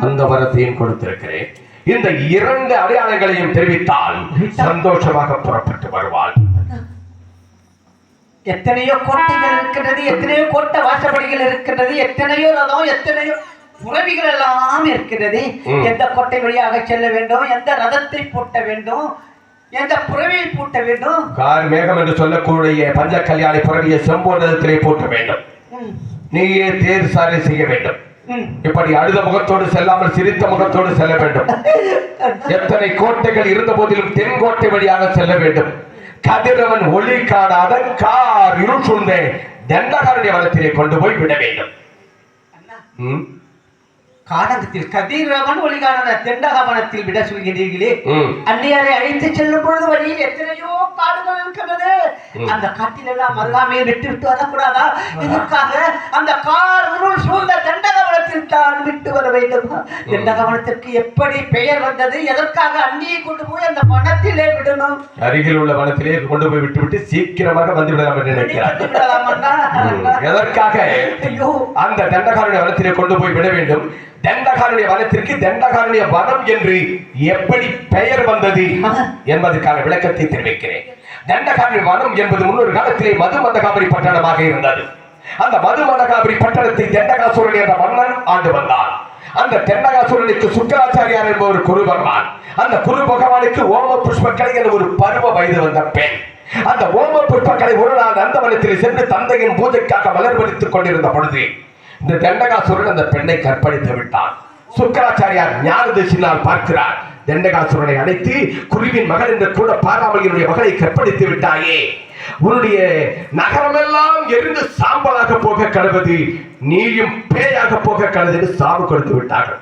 அந்த வரத்தையும் கொடுத்திருக்கிறேன். இந்த 2 அடையாளங்களையும் தெரிவித்தால் சந்தோஷமாக புறப்பட்டு வருவாள். எத்தனையோ கோட்டைகள் இருக்கின்றது, எத்தனையோ கோட்டை வாசப்படிகள் இருக்கின்றது, எத்தனையோ ரதம், எத்தனையோ புறவிகள் எல்லாம் இருக்கிறது. எந்த கோட்டை வழியாக செல்ல வேண்டும், எந்த ரதத்தை பூட்ட வேண்டும், எந்த புறவியை பூட்ட வேண்டும்? கார் மேகம் என்று சொல்லக்கூடிய பஞ்ச கல்யாணி புறவியை செம்போடத்திலே பூட்ட வேண்டும். நீயே தேர் சாலை செய்ய வேண்டும். இப்படி அழுத முகத்தோடு செல்லாமல் சிரித்த முகத்தோடு செல்ல வேண்டும். எத்தனை கோட்டைகள் இருந்த போதிலும் தென்கோட்டை வழியாக செல்ல வேண்டும். கதிரவன் ஒளி காணாத கார் இருள் சூழ்ந்த தண்டகாரண்ய வனத்திலே கொண்டு போய் விட வேண்டும். கானகத்தில் கதிரவன் ஒளிகான தெண்டகவனத்தில் விட சொல்கிறீர்களே, அன்னையாரை அழைத்து செல்லும் பொழுது வழியில் எத்தனையோ காடுகள் இருக்கிறது. அந்த காட்டில் எல்லாம் மருகாமையை விட்டு வரக்கூடாதா? இதற்காக அந்த கார் சூழ்ந்த தண்டகவனத்தில் தான் விட்டு வர வேண்டும். தண்டகவனத்திற்கு எப்படி பெயர் வந்தது? எதற்காக அண்ணியை கொண்டு போய் அந்த வனத்திலே விடணும்? அருகில் உள்ள வனத்திலே கொண்டு போய் விட்டுவிட்டு சீக்கிரமாக வந்து விடலாம் என்று நினைக்கிறார். எதற்காக அந்த தண்டகாரண்ய வனத்திலே கொண்டு போய் விட வேண்டும்? தண்டகாரண்ய வனத்திற்கு தண்டகாரண்ய வனம் என்று எப்படி பெயர் வந்தது என்பதற்கான விளக்கத்தை தெரிவிக்கிறேன். தண்டகாரண்ய வனம் என்பது முன்னொரு காலத்திலே மதுமந்தகாபுரி பட்டணமாக இருந்தது. அந்த மதுமந்தகாபுரி பட்டணத்தை தண்டகாசுரன் என்ற மன்னன் ஆண்டு வந்தான். அந்த தண்டகாசுரனுக்கு சுக்கராச்சாரியார் என்ப ஒரு குரு பகவான். அந்த குரு பகவானுக்கு ஓம புஷ்பக்கலை என்ற ஒரு பருவ வயது வந்த பெண். அந்த ஓம புஷ்பக்கலை ஒரு நாள் நந்தவனத்தில் சென்று தந்தையின் பூஜைக்காக மலர்வடித்துக் கொண்டிருந்த பொழுது இந்த தண்டகாசுரன் அந்த பெண்ணை கற்பழித்து விட்டான். சுக்கராச்சாரியார் ஞான தரிசினால் பார்க்கிறார். தண்டகாசுரனை அழைத்து குருவின் மகள் என்று கூட பாராமல் என்னுடைய மகளை கற்பழித்து விட்டாயே, உன்னுடைய நகரமெல்லாம் எரிந்து சாம்பலாக போக கடவுது, நீயும் பேயாக போக கடவுது சாபம் கொடுத்து விட்டார்கள்.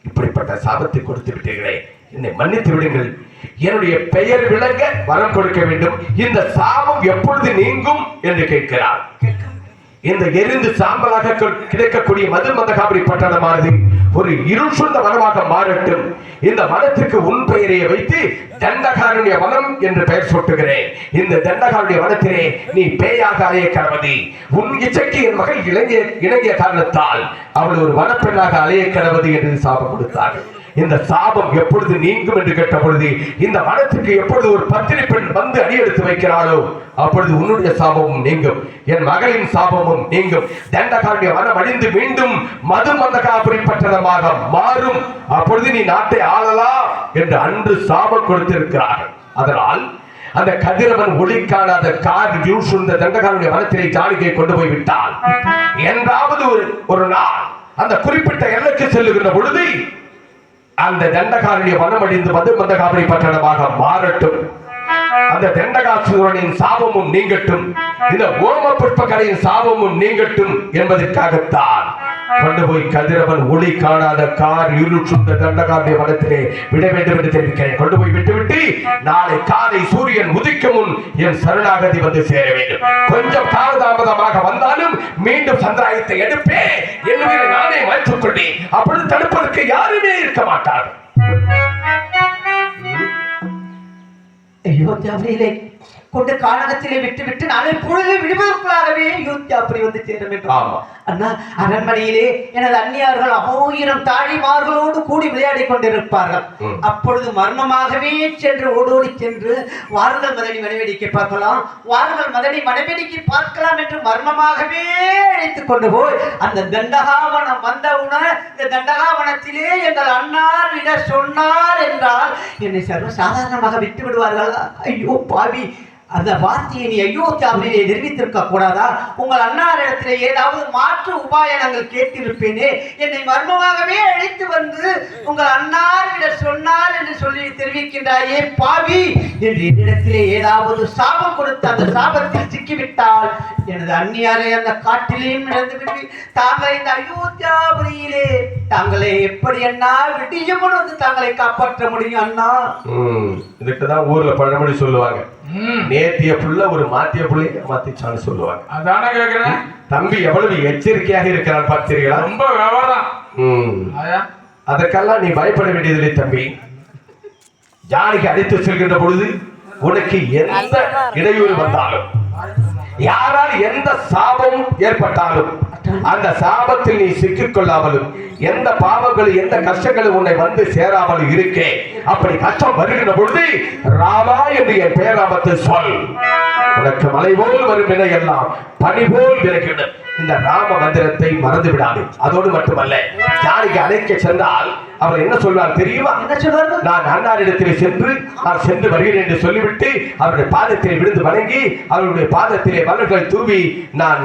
இப்படிப்பட்ட சாபத்தை கொடுத்து விட்டீர்களே, என்னை மன்னித்து விடுங்கள். என்னுடைய பெயர் விளங்க வரம் கொடுக்க வேண்டும். இந்த சாபம் எப்பொழுது நீங்கும் என்று கேட்கிறார். இந்த எரிந்து சாம்பலாக கிடைக்கக்கூடிய மதுமந்தகாபுரி பட்டணமானது ஒரு இருள் சூழ்ந்த வனமாக மாறட்டும். இந்த வனத்திற்கு உன் பெயரை வைத்து தண்டகாரண்ய வனம் என்று பெயர் சூட்டுகிறேன். இந்த தண்டகாரண்ய வனத்திலே நீ பேயாக அலைய கடவுதி. உன் இச்சைக்கு என் மகள் இணங்கிய காரணத்தால் அவள் ஒரு வனப்பெண்ணாக அலைய கடவுதி என்று சாபம் கொடுத்தார்கள். இந்த சாபம் எப்பொழுது நீங்கும் என்று கேட்ட பொழுது, இந்த வனத்திற்கு எப்பொழுது ஒரு பத்தினி பெண் வந்து அடியெடுத்து வைக்கிறாளோ அப்பொழுது உன்னுடைய சாபமும் நீங்கும், என் மகளின் சாபமும் நீங்கும். தண்டகாரண்ய வனம் அழிந்து மீண்டும் மதுமந்தகாபுரி பட்டணமாக மாறும். அப்பொழுது நீ நாட்டை ஆளலாம் என்று அன்று சாபம் கொடுத்திருக்கிறார்கள். அதனால் அந்த கதிரவன் ஒளி காணாத கார் சூழ்ந்த தண்டகாரண்ய வனத்திலே ஜானகியை கொண்டு போய் விட்டால் என்றாவது ஒரு நாள் அந்த குறிப்பிட்ட எல்லைக்கு செல்லுகின்ற பொழுது அந்த தண்டகாரண்ய வனம் அழிந்து மதுமந்தகாபுரி பட்டணமாக மாறட்டும். அந்த தண்டகாசுரனின் சாபமும் நீங்கட்டும், இந்த ஓம புஷ்பக்கலையின் சாபமும் நீங்கட்டும் என்பதற்காகத்தான் கொண்டு போய் கதிரவன் ஒளி காணாத கார் இருள் சூழ்ந்த தண்டகாரண்ய வனத்திலே விட வேண்டும் என்று தெரிவிக்கிறேன். கொண்டு போய் விட்டுவிட்டு நாளை காலை சூரியன் உதிக்கும் முன் என் சரணாகதி வந்து சேர வேண்டும். கொஞ்சம் காலதாமதமாக வந்தாலும் மீண்டும் சந்திராயத்தை எடுப்பேன் என்று நானே மாற்றிக் கொண்டேன். அப்பொழுது தடுப்பதற்கு யாருமே இருக்க மாட்டார்கள். ஐயோ தேவையில்லை, கொண்டு கானகத்திலே விட்டு நாளை பொழுது விடுவதற்குள்ளாகவே யூத்தியாபுரி வந்து சேர வேண்டும். அண்ணா, அரண்மனையிலே எனது அந்நியார்கள் 1000 தாழிமார்களோடு கூடி விளையாடி கொண்டிருப்பார்கள். அப்பொழுது மர்மமாகவே சென்று ஓடோடி சென்று வாருங்கள் மதனி மனைவேடிக்கை பார்க்கலாம், வாருங்கள் மதனி மனைவேடிக்கை பார்க்கலாம் என்று மர்மமாகவே அழைத்துக் கொண்டு போய் அந்த தண்டகாவனம் வந்தவுடன் இந்த தண்டகாவனத்திலே எங்கள் அண்ணார் விட சொன்னார் என்றால் என்னை சர்வ சாதாரணமாக விட்டு விடுவார்கள். ஐயோ பாவி, அந்த வார்த்தையை நீ அயோத்தியாவிலே நிரூபித்திருக்க கூடாதா? உங்கள் அண்ணாரிடத்திலே ஏதாவது மாற்று உபாயனங்கள் கேட்டிருப்பேனே. என்னை மர்மமாகவே அழைத்து வந்து உங்கள் அண்ணாரிடம் சொன்னார் என்று சொல்லி தெரிவிக்கின்றாயே பாவி என்று என்னிடத்திலே ஏதாவது சாபம் கொடுத்து அந்த சாபத்தில் சிக்கிவிட்டால் எனது அந்நியாரை அந்த காட்டிலேயும் இழந்துவிட்டு தாங்களை இந்த அயோத்தியாபுரியிலே தாங்களை எப்படி அண்ணா விடியமுன் வந்து தாங்களை காப்பாற்ற முடியும் அண்ணா? இதுக்குதான் ஊர்ல பழமொழி சொல்லுவாங்க, நேத்திய புள்ள ஒரு மாத்திய புள்ளைய மாத்திச்சான்னு சொல்லுவாங்க. அதான கேக்குறேன். தம்பி எவ்வளவு எச்சரிக்கையாக இருக்கிறான் பார்த்தீர்களா? ரொம்ப விவரம். அதற்கெல்லாம் நீ பயப்பட வேண்டியதில்லை தம்பி. ஜானிக்கு அழைத்து செல்கின்ற பொழுது உனக்கு எந்த இடையூறு வந்தாலும், யாரால் எந்த சாபம் ஏற்பட்டாலும் அந்த சாபத்தில் நீ சிக்கிக் கொள்ளாமலும், எந்த பாவங்களும் எந்த கஷ்டங்களும் உன்னை வந்து சேராமல் இருக்கே. அப்படி கஷ்டம் வருகின்ற பொழுது ராமா என்று என் பேராபத்தை சொல். உனக்கு மலை போல் வரும் வினை எல்லாம் பனி போல் விலகிவிடும். இந்த ராம மந்திரத்தை மறந்து விடாது. அதோடு மட்டுமல்ல, ஜானிக்கு அழைக்க சென்றால் அவர் என்ன சொல்வார் தெரியுமா? என்ன சொல்வார்? நான் அண்ணாரிடத்திலே நான் சென்று வருகிறேன் என்று சொல்லிவிட்டு அவருடைய பாதத்திலே விழுந்து வணங்கி அவருடைய பாதத்திலே மலர்களை தூவி நான்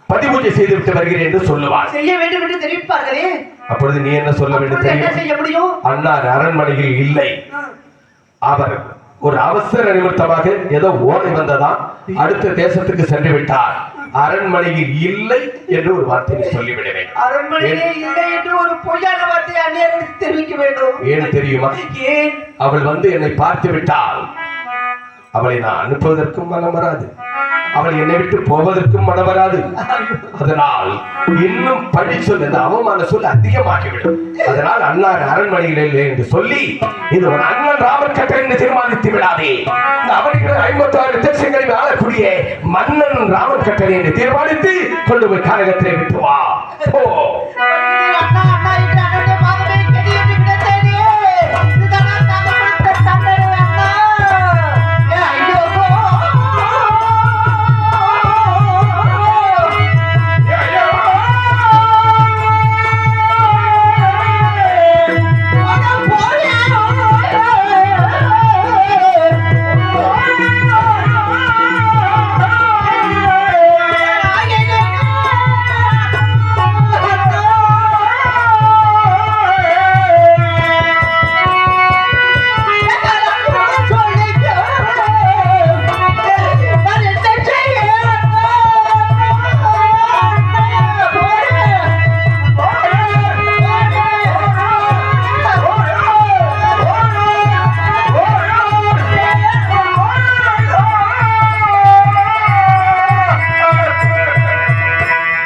பதிபூஜை செய்துவிட்டு வருகிறேன் என்று சொல்லுவார். செய்ய வேண்டும் என்று தெரிவிப்பார்களே. அப்பொழுது நீ என்ன சொல்ல வேண்டும்? என்ன செய்ய முடியும்? அண்ணார் அரண்மனையில் இல்லை. அவர் ஒரு அவசர நிமித்தமாக ஏதோ ஓலை வந்ததான், அடுத்த தேசத்துக்கு சென்று விட்டார். அரண்மனையில் இல்லை என்று ஒரு வார்த்தையை சொல்லிவிட வேண்டும். அரண்மனையிலே இல்லை என்று ஒரு பொய்யான வார்த்தையை அந்நியருக்கு தெரிவிக்க வேண்டும். ஏன் தெரியுமா? ஏன்? அவள் வந்து என்னை பார்த்து விட்டால் அவளை நான் அனுப்புவதற்கும் மனம் வராது, அவள் என்னை விட்டு போவதற்கும் மனம் வராது. அதனால் இன்னும் பழி சொல், இந்த அவமான சொல் அதிகமாகிவிடும். அதனால் அண்ணார் அரண்மனையில் இல்லை என்று சொல்லி இது ஒரு அண்ணன் ராமர் கட்டளை என்று தீர்மானித்து விடாதே. அவருக்கு 56 தேசங்களை ஆளக்கூடிய மன்னன் ராமர் கட்டளை என்று தீர்மானித்து கொண்டு போய் காரகத்திலே விட்டு வா.